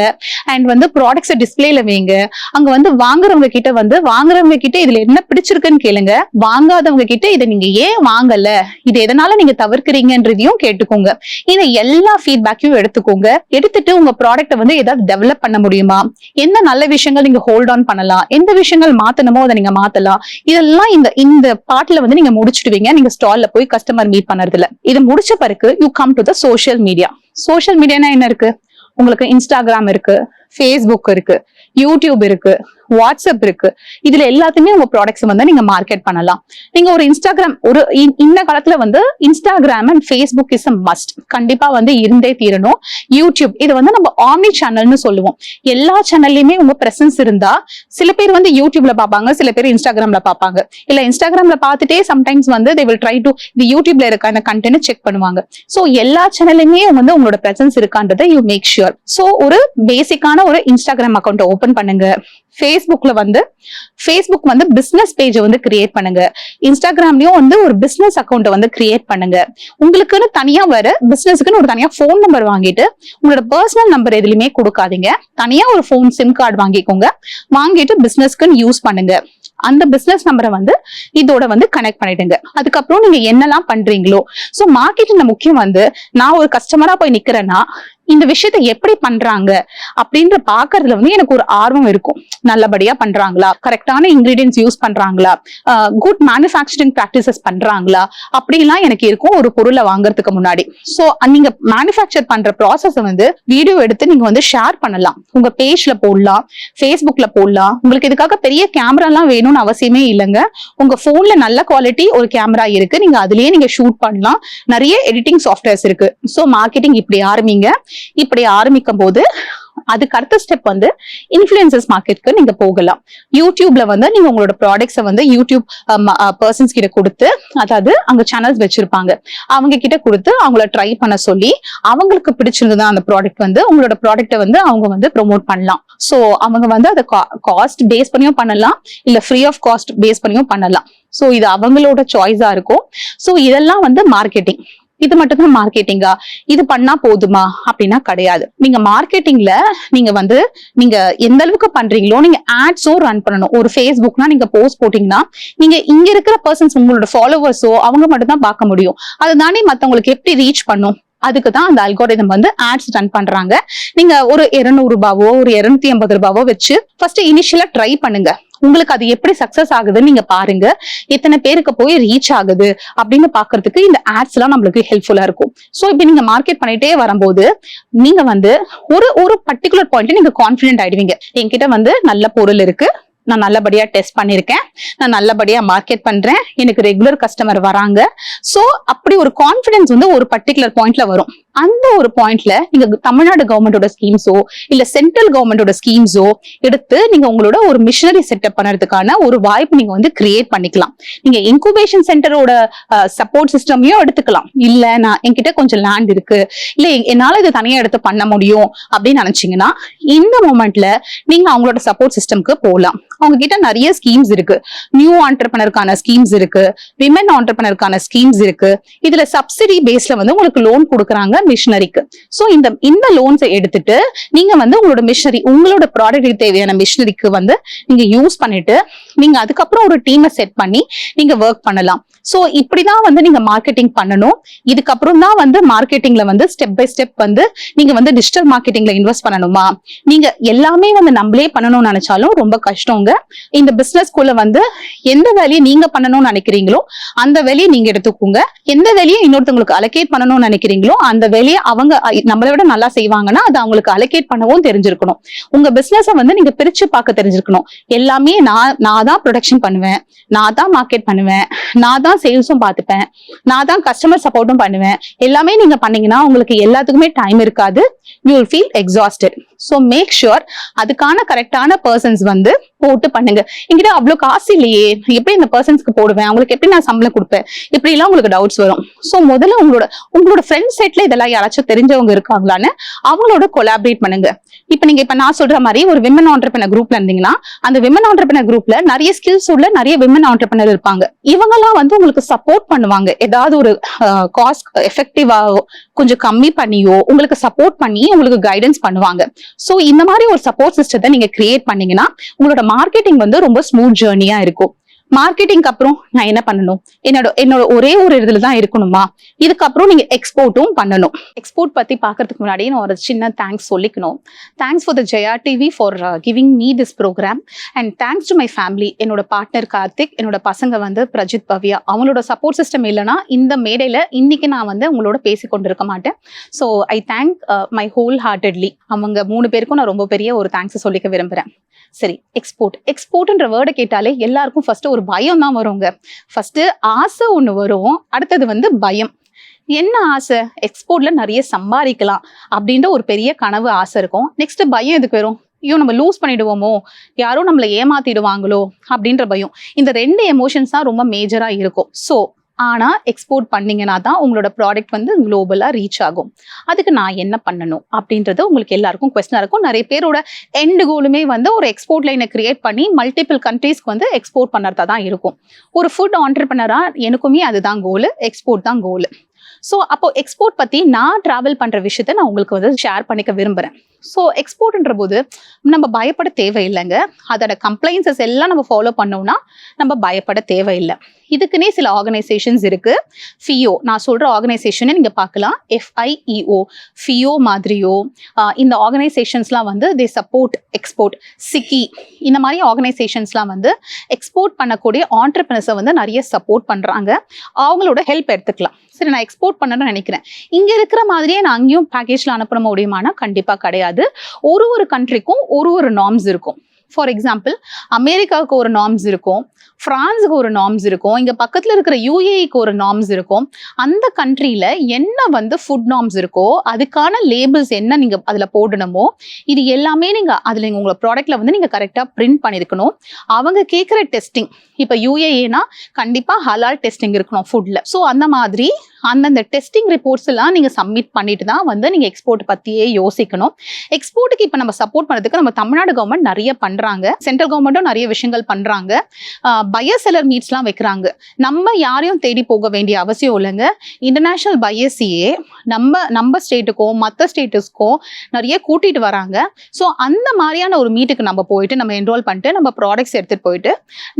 Speaker 1: அண்ட் வந்து ப்ராடக்ட்ஸை டிஸ்பிளேல வைங்க. அங்க வந்து வாங்குறவங்க கிட்ட இதுல என்ன பிடிச்சிருக்குன்னு கேளுங்க. வாங்காதவங்க கிட்ட இதை நீங்க ஏன் வாங்கல, இது எதனால நீங்க தவிர்க்கிறீங்கன்றதையும் கேட்டுக்கோங்க. இந்த எல்லா ஃபீட்பேக்கையும் எடுத்துக்கோங்க. எடுத்துட்டு உங்க ப்ராடக்ட்டை வந்து ஏதாவது டெவலப் பண்ண முடியுமா, எந்த நல்ல விஷயங்கள் நீங்க ஹோல்ட் ஆன் பண்ணலாம், எந்த விஷயங்கள் மாத்தணுமோ அதை நீங்க மாத்தலாம். இதெல்லாம் இந்த பார்ட்ல வந்து நீங்க முடிச்சிடுவீங்க நீங்க ஸ்டால்ல போய் கஸ்டமர் மீட் பண்றதுல. இது முடிச்ச பிறகு you come to the social media. Social மீடியானா என்ன இருக்கு? உங்களுக்கு இன்ஸ்டாகிராம் இருக்கு, ஃபேஸ்புக் இருக்கு, யூடியூப் இருக்கு, வாட்ஸ்அப் இருக்கு. இதுல எல்லாத்தையுமே உங்க ப்ராடக்ட்ஸ் வந்து நீங்க மார்க்கெட் பண்ணலாம். நீங்க ஒரு இன்ஸ்டாகிராம் இந்த காலத்துல வந்து Instagram and Facebook is a must. கண்டிப்பா வந்து இருந்தே தீரணும். யூடியூப் இது வந்து நம்ம ஆம்னி சேனல்னு சொல்லுவோம். எல்லா சேனல்லையுமே உங்க பிரசன்ஸ் இருந்தா, சில பேர் வந்து யூடியூப்ல பாப்பாங்க, சில பேர் இன்ஸ்டாகிராம்ல பாப்பாங்க. இல்ல இன்ஸ்டாகிராம்ல பார்த்துட்டே சம்டைம்ஸ் வந்து they will try to இது யூடியூப்ல இருக்க அந்த கண்டென்ட் செக் பண்ணுவாங்க. சோ எல்லா சேனல்லையுமே வந்து உங்களோட பிரசன்ஸ் இருக்கான்றதை யூ மேக் ஷுர். சோ ஒரு பேசிக்கான ஒரு இன்ஸ்டாகிராம் அக்கௌண்ட் ஓபன் பண்ணுங்க. ஃபேஸ்புக் வந்து பிசினஸ் பேஜ் வந்து கிரியேட் பண்ணுங்க. இன்ஸ்டாகிராம்லயும் வந்து ஒரு பிசினஸ் அக்கௌண்ட் வந்து கிரியேட் பண்ணுங்க. உங்களுக்குன்னு தனியா வர பிசினஸ்க்குன்னு ஒரு தனியா போன் நம்பர் வாங்கிட்டு உங்களோட பர்சனல் நம்பர் எதுலயுமே கொடுக்காதீங்க. தனியா ஒரு போன் சிம் கார்டு வாங்கிக்கோங்க. வாங்கிட்டு பிசினஸ்க்குன்னு யூஸ் பண்ணுங்க. அந்த பிசினஸ் நம்பரை வந்து இதோட வந்து கனெக்ட் பண்ணிடுங்க. அதுக்கப்புறம் நீங்க என்னெல்லாம் பண்றீங்களோ, சோ மார்க்கெட்டிங்ல முக்கியம் வந்து நான் ஒரு கஸ்டமரா போய் நிக்கிறேன்னா இந்த விஷயத்த எப்படி பண்றாங்க அப்படின்ற பாக்குறதுல வந்து எனக்கு ஒரு ஆர்வம் இருக்கும். நல்லபடியா பண்றாங்களா, கரெக்டான இன்கிரீடியன்ஸ் யூஸ் பண்றாங்களா, குட் மேனுஃபேக்சரிங் பிராக்டிசஸ் பண்றாங்களா அப்படிலாம் எனக்கு இருக்கும் ஒரு பொருளை வாங்குறதுக்கு முன்னாடி. சோ நீங்க மேனுஃபேக்சர் பண்ற ப்ராசஸ் வந்து வீடியோ எடுத்து நீங்க வந்து ஷேர் பண்ணலாம். உங்க பேஜ்ல போடலாம், ஃபேஸ்புக்ல போடலாம். உங்களுக்கு இதுக்காக பெரிய கேமரா எல்லாம் வேணும்னு அவசியமே இல்லைங்க. உங்க போன்ல நல்ல குவாலிட்டி ஒரு கேமரா இருக்கு, நீங்க அதுலயே நீங்க ஷூட் பண்ணலாம். நிறைய எடிட்டிங் சாஃப்ட்வேர்ஸ் இருக்கு. சோ மார்க்கெட்டிங் இப்படி ஆரம்பிங்க. இப்படி ஆரம்பிக்கும் போது அதுக்கு அடுத்த ஸ்டெப் வந்து இன்ஃப்ளூயன்சர்ஸ் மார்க்கெட்டுக்கு நீங்க போகலாம். யூடியூப்ல வந்து நீங்க உங்களோட ப்ராடக்ட்ஸை வந்து யூடியூப் பர்சன்ஸ் கிட்ட கொடுத்து, அதாவது அங்க சேனல்ஸ் வச்சிருப்பாங்க, அவங்க கிட்ட கொடுத்து அவங்கள ட்ரை பண்ண சொல்லி, அவங்களுக்கு பிடிச்சிருந்ததா அந்த ப்ராடக்ட் வந்து உங்களோட ப்ராடக்ட்டை வந்து அவங்க வந்து ப்ரொமோட் பண்ணலாம். சோ அவங்க வந்து அதை காஸ்ட் பேஸ் பண்ணியும் பண்ணலாம், இல்ல ஃப்ரீ ஆஃப் காஸ்ட் பேஸ் பண்ணியும் பண்ணலாம். சோ இது அவங்களோட சாய்ஸா இருக்கும். சோ இதெல்லாம் வந்து மார்க்கெட்டிங். இது மட்டும் தான் மார்க்கெட்டிங்கா, இது பண்ணா போதுமா அப்படின்னா கிடையாது. நீங்க மார்க்கெட்டிங்ல நீங்க எந்த அளவுக்கு பண்றீங்களோ நீங்க ஆட்ஸோ ரன் பண்ணணும். ஒரு ஃபேஸ்புக்னா நீங்க போஸ்ட் போட்டீங்கன்னா நீங்க இங்க இருக்கிற பர்சன்ஸ் உங்களோட ஃபாலோவர்ஸோ அவங்க மட்டும் தான் பார்க்க முடியும். அதுதானே மத்தவங்களுக்கு எப்படி ரீச் பண்ணும்? அதுக்குதான் அந்த அல்காரிதம் வந்து ஆட்ஸ் ரன் பண்றாங்க. நீங்க ஒரு 200 ரூபாவோ ஒரு 250 ரூபாவோ வச்சு ஃபர்ஸ்ட் இனிஷியலா ட்ரை பண்ணுங்க. உங்களுக்கு அது எப்படி சக்சஸ் ஆகுதுன்னு நீங்க பாருங்க. எத்தனை பேருக்கு போய் ரீச் ஆகுது அப்படின்னு பாக்குறதுக்கு இந்த ஆட்ஸ் எல்லாம் நம்மளுக்கு ஹெல்ப்ஃபுல்லா இருக்கும். சோ இப்ப நீங்க மார்க்கெட் பண்ணிட்டே வரும்போது நீங்க வந்து ஒரு பர்டிகுலர் பாயிண்ட் நீங்க கான்பிடென்ட் ஆயிடுவீங்க. என்கிட்ட வந்து நல்ல பொருள் இருக்கு, நான் நல்லபடியா டெஸ்ட் பண்ணிருக்கேன், நான் நல்லபடியா மார்க்கெட் பண்றேன், எனக்கு ரெகுலர் கஸ்டமர் வராங்க. சோ அப்படி ஒரு கான்பிடன்ஸ் வந்து ஒரு பர்டிகுலர் பாயிண்ட்ல வரும். அந்த ஒரு பாயிண்ட்ல நீங்க தமிழ்நாடு கவர்மெண்டோட ஸ்கீம்ஸோ இல்ல சென்ட்ரல் கவர்மெண்டோட ஸ்கீம்ஸோ எடுத்து நீங்க உங்களோட ஒரு மிஷனரி செட்டப் பண்ணறதுக்கான ஒரு வாய்ப்பு நீங்க வந்து கிரியேட் பண்ணிக்கலாம். நீங்க இன்குபேஷன் சென்டரோட சப்போர்ட் சிஸ்டமையும் எடுத்துக்கலாம். இல்ல நான் என்கிட்ட கொஞ்சம் லேண்ட் இருக்கு, இல்ல என்னால இது தனியா எடுத்து பண்ண முடியும் அப்படின்னு நினைச்சீங்கன்னா இந்த மொமெண்ட்ல நீங்க அவங்களோட சப்போர்ட் சிஸ்டம்க்கு போகலாம். அவங்க கிட்ட நிறைய ஸ்கீம்ஸ் இருக்கு. நியூ ஆண்டர்பிரனருக்கான ஸ்கீம்ஸ் இருக்கு, விமன் ஆண்டர்பிரனருக்கான ஸ்கீம்ஸ் இருக்கு. இதுல சப்சிடி பேஸ்ல வந்து உங்களுக்கு லோன் கொடுக்குறாங்க மிஷனரிக்கு. சோ இந்த லோன்ஸை எடுத்துட்டு நீங்க வந்து உங்களோட மிஷனரி, உங்களோட ப்ராடக்ட் தேவையான மிஷனரிக்கு வந்து நீங்க யூஸ் பண்ணிட்டு நீங்க அதுக்கப்புறம் ஒரு டீமை செட் பண்ணி நீங்க ஒர்க் பண்ணலாம். சோ இப்படிதான் வந்து நீங்க மார்க்கெட்டிங் பண்ணணும். இதுக்கப்புறம் தான் வந்து மார்க்கெட்டிங்ல வந்து ஸ்டெப் பை ஸ்டெப் வந்து நீங்க வந்து டிஜிட்டல் மார்க்கெட்டிங்ல இன்வெஸ்ட் பண்ணணுமா, நீங்க எல்லாமே வந்து நம்மளே பண்ணணும்னு நினைச்சாலும் ரொம்ப கஷ்டங்க. இந்த பிசினஸ்க்குள்ள வந்து எந்த வேலையை நீங்க பண்ணணும்னு நினைக்கிறீங்களோ அந்த வேலையை நீங்க எடுத்துக்கோங்க. எந்த வேலையை இன்னொருத்தவங்களுக்கு அலோகேட் பண்ணணும்னு நினைக்கிறீங்களோ அந்த வேலையை அவங்க நம்மளை விட நல்லா செய்வாங்கன்னா அது அவங்களுக்கு அலோகேட் பண்ணவும் தெரிஞ்சிருக்கணும். உங்க பிசினஸ வந்து நீங்க பிரிச்சு பார்க்க தெரிஞ்சிருக்கணும். எல்லாமே நான் தான் ப்ரொடக்ஷன் பண்ணுவேன், நான் தான் மார்க்கெட் பண்ணுவேன், நான் தான் சேல்ஸும் பார்த்துப்பேன், நான் தான் கஸ்டமர் சப்போர்ட்டும் பண்ணுவேன். எல்லாமே நீங்க பண்ணீங்கன்னா உங்களுக்கு எல்லாத்துக்குமே டைம் இருக்காது. You will feel exhausted. So make sure அதுக்கான கரெக்டான பர்சன்ஸ் வந்து போட்டு பண்ணுங்க. என்கிட்ட அவ்வளவு காசு இல்லையே, எப்படி இந்த பர்சன்ஸ்க்கு போடுவேன், அவங்களுக்கு எப்படி நான் சம்பளம் கொடுப்பேன், இப்படி எல்லாம் உங்களுக்கு டவுட்ஸ் வரும். ஸோ முதல்ல உங்களோட ஃப்ரெண்ட் செட்ல இதெல்லாம் யாராச்சும் தெரிஞ்சவங்க இருக்காங்களான்னு அவங்களோட கொலாபரேட் பண்ணுங்க. இப்ப நான் சொல்ற மாதிரி ஒரு விமன் ஆண்டர்பிரனர் குரூப்ல இருந்தீங்கன்னா அந்த விமன் ஆண்டர்பிரனர் குரூப்ல நிறைய ஸ்கில்ஸ் உள்ள நிறைய விமன் ஆண்டர்பிரனர் இருப்பாங்க. இவங்கெல்லாம் வந்து உங்களுக்கு சப்போர்ட் பண்ணுவாங்க. ஏதாவது ஒரு காஸ்ட் எஃபெக்டிவா கொஞ்சம் கம்மி பண்ணியோ உங்களுக்கு சப்போர்ட் பண்ணி உங்களுக்கு கைடன்ஸ் பண்ணுவாங்க. சோ இந்த மாதிரி ஒரு சப்போர்ட் சிஸ்டத்தை நீங்க கிரியேட் பண்ணீங்கன்னா உங்களோட மார்க்கெட்டிங் வந்து ரொம்ப ஸ்மூத் ஜேர்னியா இருக்கும். மார்க்கெட்டிங் அப்புறம் நான் என்ன பண்ணணும், என்னோட ஒரே ஒரு இதுல தான் இருக்கணுமா, இதுக்கப்புறம் நீங்க எக்ஸ்போர்ட்டும் பண்ணணும். எக்ஸ்போர்ட் பத்தி பாக்குறதுக்கு முன்னாடி நான் ஒரு சின்ன தேங்க்ஸ் சொல்லிக்கணும். Thanks for the Jaya TV for giving me this program and thanks to my family. என்னோட பார்ட்னர் கார்த்திக், என்னோட பசங்க வந்து பிரஜித், பவ்யா. அவங்களோட சப்போர்ட் சிஸ்டம் இல்லைன்னா இந்த மேடையில இன்னைக்கு நான் வந்து உங்களோட பேசி கொண்டிருக்க மாட்டேன். So I thank my whole heartedly. அவங்க 3 பேருக்கும் நான் ரொம்ப பெரிய ஒரு தேங்க்ஸ் சொல்லிக்க விரும்புறேன். சரி, எக்ஸ்போர்ட்ன்ற வேர்டை கேட்டாலே எல்லாருக்கும் ஃபர்ஸ்ட் ஒரு பயம் தான் வருங்க. ஃபர்ஸ்ட் ஆசை ஒண்ணு வரும், அடுத்தது வந்து பயம். என்ன ஆசை? எக்ஸ்போர்ட்ல நிறைய சம்பாதிக்கலாம் அப்படின்ற ஒரு பெரிய கனவு ஆசை இருக்கும். நெக்ஸ்ட் பயம் எதுக்கு வரும்? ஐயோ நம்ம லூஸ் பண்ணிடுவோமோ, யாரும் நம்மளை ஏமாத்திடுவாங்களோ அப்படின்ற பயம். இந்த 2 எமோஷன்ஸ் தான் ரொம்ப மேஜரா இருக்கும். ஸோ ஆனா எக்ஸ்போர்ட் பண்ணீங்கன்னா தான் உங்களோட ப்ராடக்ட் வந்து குளோபலா ரீச் ஆகும். அதுக்கு நான் என்ன பண்ணணும் அப்படின்றது உங்களுக்கு எல்லாருக்கும் கொஸ்டினா இருக்கும். நிறைய பேரோட எண்ட் கோலுமே வந்து ஒரு எக்ஸ்போர்ட் லைனை கிரியேட் பண்ணி மல்டிபிள் கண்ட்ரீஸ்க்கு வந்து எக்ஸ்போர்ட் பண்ணுறதா தான் இருக்கும். ஒரு ஃபுட் ஆண்டர்பிரனரா எனக்குமே அதுதான் கோலு, எக்ஸ்போர்ட் தான் கோலு. ஸோ அப்போ எக்ஸ்போர்ட் பத்தி நான் டிராவல் பண்ற விஷயத்த நான் உங்களுக்கு வந்து ஷேர் பண்ணிக்க விரும்புறேன். ஸோ எக்ஸ்போர்ட்ன்ற போது நம்ம பயப்பட தேவையில்லைங்க. அதோட கம்ப்ளைன்சஸ் எல்லாம் நம்ம ஃபாலோ பண்ணோம்னா நம்ம பயப்பட தேவையில்லை. இதுக்குன்னே சில ஆர்கனைசேஷன்ஸ் இருக்கு. ஃபியோ, நான் சொல்ற ஆர்கனைசேஷனை நீங்க பார்க்கலாம். FIEO, ஃபியோ மாதிரியோ இந்த ஆர்கனைசேஷன்ஸ்லாம் வந்து தே சப்போர்ட் எக்ஸ்போர்ட். சிக்கி, இந்த மாதிரி ஆர்கனைசேஷன்ஸ்லாம் வந்து எக்ஸ்போர்ட் பண்ணக்கூடிய ஆண்டர்பிரனர்ஸை வந்து நிறைய சப்போர்ட் பண்றாங்க. அவங்களோட ஹெல்ப் எடுத்துக்கலாம். சரி, நான் எக்ஸ்போர்ட் பண்ணணும்னு நினைக்கிறேன், இங்க இருக்கிற மாதிரியே நான் அங்கேயும் பேக்கேஜ்ல அனுப்ப முடியுமானா கண்டிப்பா கிடையாது. ஒரு கண்ட்ரிக்கும் ஒரு நார்ம்ஸ் இருக்கும். ஃபார் எக்ஸாம்பிள், அமெரிக்காவுக்கு ஒரு நார்ம்ஸ் இருக்கும், பிரான்ஸுக்கு ஒரு நார்ம்ஸ் இருக்கும், இங்க பக்கத்துல இருக்கிற UAEக்கு ஒரு நார்ம்ஸ் இருக்கும். அந்த கண்ட்ரியில என்ன வந்து ஃபுட் நார்ம்ஸ் இருக்கோ அதுக்கான லேபிள்ஸ் என்ன நீங்க அதுல போடணுமோ இது எல்லாமே நீங்க அதுல உங்களோட ப்ராடக்ட்ல வந்து நீங்க கரெக்டா பிரிண்ட் பண்ணிருக்கணும். அவங்க கேட்கிற டெஸ்டிங், இப்ப UAEனா கண்டிப்பா ஹலால் டெஸ்டிங் இருக்கணும் ஃபுட்ல. ஸோ அந்த மாதிரி அந்தந்த டெஸ்டிங் ரிப்போர்ட்ஸ் எல்லாம் நீங்க சப்மிட் பண்ணிட்டு தான் வந்து நீங்க எக்ஸ்போர்ட் பத்தியே யோசிக்கணும். எக்ஸ்போர்ட்டுக்கு இப்ப நம்ம சப்போர்ட் பண்ணதுக்கு நம்ம தமிழ்நாடு கவர்மெண்ட் நிறைய பண்றாங்க, சென்ட்ரல் கவர்மெண்ட்டும் நிறைய விஷயங்கள் பண்றாங்க. பையர் செல்லர் மீட்ஸ்லாம் வைக்கிறாங்க. நம்ம யாரையும் தேடி போக வேண்டிய அவசியம் இல்லைங்க. இன்டர்நேஷனல் பையர்ஸையே நம்ம ஸ்டேட்டுக்கும் மற்ற ஸ்டேட்டஸ்க்கும் நிறைய கூட்டிட்டு வராங்க. ஸோ அந்த மாதிரியான ஒரு மீட்டுக்கு நம்ம போயிட்டு நம்ம என்ரோல் பண்ணிட்டு நம்ம ப்ராடக்ட்ஸ் எடுத்துட்டு போயிட்டு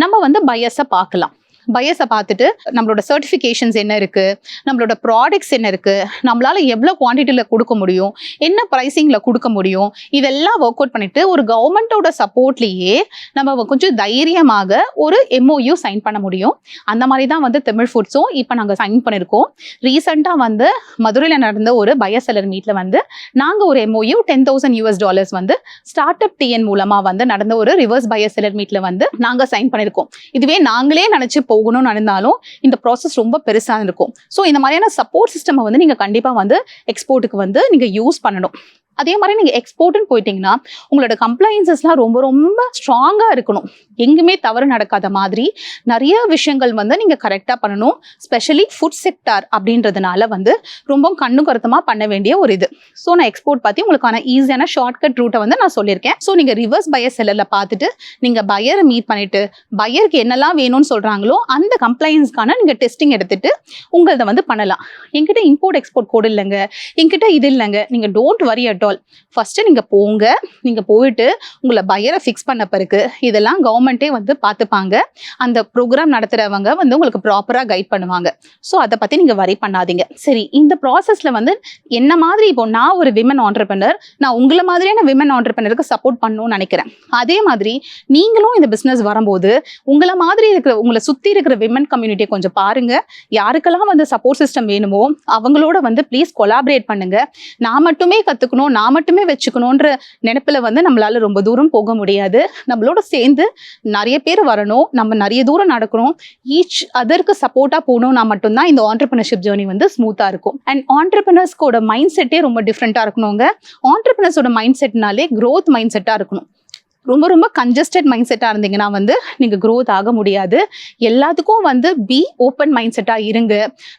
Speaker 1: நம்ம வந்து பையர்ஸை பார்க்கலாம். பையர்ஸை பார்த்துட்டு நம்மளோட சர்டிஃபிகேஷன்ஸ் என்ன இருக்கு, நம்மளோட ப்ராடக்ட்ஸ் என்ன இருக்கு, நம்மளால எவ்வளோ குவான்டிட்டியில கொடுக்க முடியும், என்ன ப்ரைசிங்ல கொடுக்க முடியும், இதெல்லாம் ஒர்க் அவுட் பண்ணிட்டு ஒரு கவர்மெண்டோட சப்போர்ட்லயே நம்ம கொஞ்சம் தைரியமாக ஒரு MOU சைன் பண்ண முடியும். அந்த மாதிரி தான் வந்து தமிழ் ஃபுட்ஸும் இப்போ நாங்கள் சைன் பண்ணியிருக்கோம். ரீசெண்டாக வந்து மதுரையில் நடந்த ஒரு பையர் செல்லர் மீட்ல வந்து நாங்கள் ஒரு MOU $10,000 வந்து ஸ்டார்ட் அப் TN மூலமா வந்து நடந்த ஒரு ரிவர்ஸ் பையர் செல்லர் மீட்ல வந்து நாங்கள் சைன் பண்ணியிருக்கோம். இதுவே நாங்களே நினைச்சு போகணும்னு இருந்தாலும் இந்த ப்ராசஸ் ரொம்ப பெருசா இருக்கும். ஸோ இந்த மாதிரியான சப்போர்ட் சிஸ்டம் வந்து நீங்க கண்டிப்பா வந்து எக்ஸ்போர்ட்டுக்கு வந்து நீங்க யூஸ் பண்ணணும். அதே மாதிரி நீங்க எக்ஸ்போர்ட்னு போயிட்டீங்கன்னா உங்களோட கம்ப்ளைன்சஸ்லாம் ரொம்ப ரொம்ப ஸ்ட்ராங்கா இருக்கணும். எங்குமே தவறு நடக்காத மாதிரி நிறைய விஷயங்கள் வந்து நீங்க கரெக்டா பண்ணணும். ஸ்பெஷலி ஃபுட் செக்டார் அப்படின்றதுனால வந்து ரொம்ப கண்ணு கருத்தமா பண்ண வேண்டிய ஒரு இது. ஸோ நான் எக்ஸ்போர்ட் பத்தி உங்களுக்கான ஈஸியான ஷார்ட்கட் ரூட்டை வந்து நான் சொல்லியிருக்கேன். ஸோ நீங்க ரிவர்ஸ் பையர் செல்லர்ல பார்த்துட்டு நீங்க பையரை மீட் பண்ணிட்டு பையருக்கு என்னெல்லாம் வேணும்னு சொல்றாங்களோ அந்த கம்ப்ளைன்ஸ்க்கான நீங்க டெஸ்டிங் எடுத்துட்டு உங்களத வந்து பண்ணலாம். என்கிட்ட இம்போர்ட் எக்ஸ்போர்ட் கோட் இல்லைங்க, என்கிட்ட இது இல்லைங்க, நீங்க don't worry at all. First நீங்க போங்க, நீங்க போயிட்டு உங்களை பையரை ஃபிக்ஸ் பண்ண பிறகு இதெல்லாம் கவர்மெண்டே வந்து பார்த்துப்பாங்க. அந்த ப்ரோக்ராம் நடத்துறவங்க வந்து உங்களுக்கு ப்ராப்பரா கைட் பண்ணுவாங்க. ஸோ அதை பத்தி நீங்க வரி பண்ணாதீங்க. சரி, இந்த ப்ராசஸ்ல வந்து என்ன மாதிரி இப்போ நான் ஒரு விமன் ஆண்டர்பிரனர், நான் உங்களை மாதிரியான விமன் ஆண்டர்பிரனருக்கு சப்போர்ட் பண்ணணும்னு நினைக்கிறேன். அதே மாதிரி நீங்களும் இந்த பிசினஸ் வரும்போது உங்களை மாதிரி இருக்கிற உங்களை சுத்தி இருக்கிற விமன் கம்யூனிட்டியை கொஞ்சம் பாருங்க. யாருக்கெல்லாம் வந்து சப்போர்ட் சிஸ்டம் வேணுமோ அவங்களோட வந்து ப்ளீஸ் கொலாபரேட் பண்ணுங்க. நான் மட்டுமே கத்துக்கணும், நான் மட்டுமே வச்சுக்கணும்ன்ற நினைப்புல வந்து நம்மளால ரொம்ப தூரம் போக முடியாது. நம்மளோட சேர்ந்து நிறைய பேர் வரணும், நம்ம நிறைய தூரம் நடக்கணும், ஈச் அதற்கு சப்போர்ட்டா போகணும்னா மட்டும்தான் இந்த ஆண்டர்பிரினர்ஷிப் ஜர்னி வந்து ஸ்மூத்தா இருக்கும். அண்ட் ஆண்டர்பிரினர்ஸ்கோட மைண்ட் செட்டே ரொம்ப டிஃப்ரெண்டா இருக்கணுங்க. ஆண்டர்பிரினர்ஸோட மைண்ட் செட்னாலே growth மைண்ட் செட்டா இருக்கணும். ரொம்ப ரொம்ப கன்ஜஸ்டட் மைண்ட் செட்டாக இருந்தீங்கன்னா வந்து நீங்கள் க்ரோத் ஆக முடியாது. எல்லாத்துக்கும் வந்து பி ஓப்பன் மைண்ட் செட்டாக இருங்க,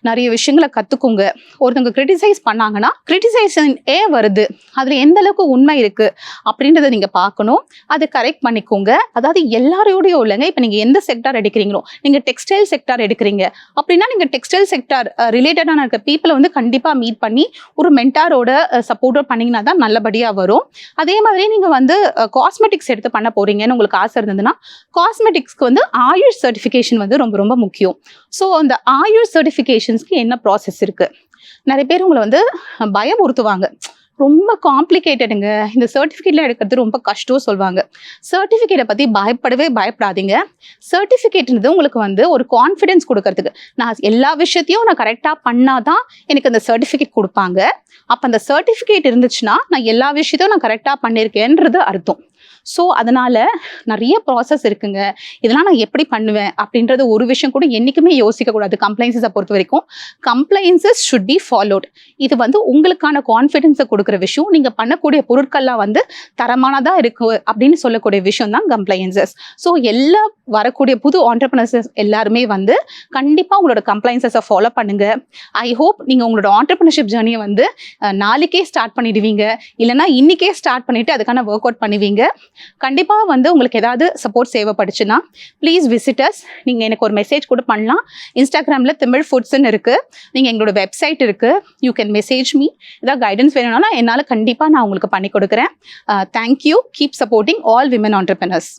Speaker 1: நிறைய விஷயங்களை கற்றுக்குங்க. ஒருத்தவங்க கிரிட்டிசைஸ் பண்ணாங்கன்னா கிரிட்டிசைசன் ஏன் வருது, அதில் எந்த அளவுக்கு உண்மை இருக்குது அப்படின்றத நீங்கள் பார்க்கணும், அதை கரெக்ட் பண்ணிக்கோங்க. அதாவது எல்லாரோடையும் இல்லைங்க. இப்போ நீங்கள் எந்த செக்டார் எடுக்கிறீங்களோ, நீங்கள் டெக்ஸ்டைல் செக்டார் எடுக்கிறீங்க அப்படின்னா நீங்கள் டெக்ஸ்டைல் செக்டார் ரிலேட்டடான இருக்க பீப்புளை வந்து கண்டிப்பாக மீட் பண்ணி ஒரு மென்டாரோட சப்போர்ட்டோ பண்ணிங்கன்னா தான் நல்லபடியாக வரும். அதே மாதிரி நீங்கள் வந்து காஸ்மெட்டிக்ஸ் எடுத்து பண்ண போறீங்கன்னு உங்களுக்கு ஆசை இருந்ததுன்னா காஸ்மெட்டிக்ஸ்க்கு வந்து ஆயுஷ் சர்டிஃபிகேஷன் வந்து ரொம்ப ரொம்ப முக்கியம். ஸோ அந்த ஆயுஷ் சர்டிஃபிகேஷன்ஸ்க்கு என்ன ப்ராசஸ் இருக்கு, நிறைய பேர் உங்களை வந்து பயமுறுத்துவாங்க. ரொம்ப காம்ப்ளிகேட்டடுங்க, இந்த சர்டிஃபிகேட்ல எடுக்கிறது ரொம்ப கஷ்டம் சொல்லுவாங்க. சர்டிஃபிகேட்டை பத்தி பயப்படாதீங்க. சர்டிஃபிகேட்ன்றது உங்களுக்கு வந்து ஒரு கான்ஃபிடென்ஸ் கொடுக்கறதுக்கு. நான் எல்லா விஷயத்தையும் நான் கரெக்டா பண்ணாதான் எனக்கு அந்த சர்டிஃபிகேட் கொடுப்பாங்க. அப்ப அந்த சர்டிஃபிகேட் இருந்துச்சுன்னா நான் எல்லா விஷயத்தையும் நான் கரெக்டா பண்ணியிருக்கேன்றது அர்த்தம். ஸோ அதனால நிறைய ப்ராசஸ் இருக்குங்க. இதெல்லாம் நான் எப்படி பண்ணுவேன் அப்படின்றது ஒரு விஷயம் கூட என்னைக்குமே யோசிக்க கூடாது. கம்ப்ளைன்ஸை பொறுத்த வரைக்கும் கம்ப்ளைன்சஸ் ஷுட் பி ஃபாலோட். இது வந்து உங்களுக்கான கான்ஃபிடென்ஸை கொடுக்குற விஷயம். நீங்க பண்ணக்கூடிய பொருட்கள்லாம் வந்து தரமானதா இருக்கு அப்படின்னு சொல்லக்கூடிய விஷயம் தான் கம்ப்ளைன்சஸ். ஸோ எல்லா வரக்கூடிய புது ஆண்டர்பிரினர்ஸ் எல்லாருமே வந்து கண்டிப்பா உங்களோட கம்ப்ளைன்சஸை ஃபாலோ பண்ணுங்க. ஐ ஹோப் நீங்க உங்களோட ஆண்டர்பிரினர்ஷிப் ஜர்னியை வந்து நாளைக்கே ஸ்டார்ட் பண்ணிடுவீங்க, இல்லைன்னா இன்னைக்கே ஸ்டார்ட் பண்ணிட்டு அதுக்கான ஒர்க் அவுட் பண்ணுவீங்க. கண்டிப்பா வந்து உங்களுக்கு ஏதாவது சப்போர்ட் தேவைப்படுச்சுன்னா ப்ளீஸ் விசிட்டர்ஸ். நீங்க எனக்கு ஒரு மெசேஜ் கூட பண்ணலாம். இன்ஸ்டாகிராம்ல தமிழ் ஃபுட்ஸ்ன்னு இருக்கு, நீங்க எங்களோட வெப்சைட் இருக்கு, யூ கேன் மெசேஜ் மீ. ஏதாவது கைடன்ஸ் வேணும்னா என்னால் கண்டிப்பா நான் உங்களுக்கு பண்ணி கொடுக்குறேன். Thank you. Keep supporting all women entrepreneurs.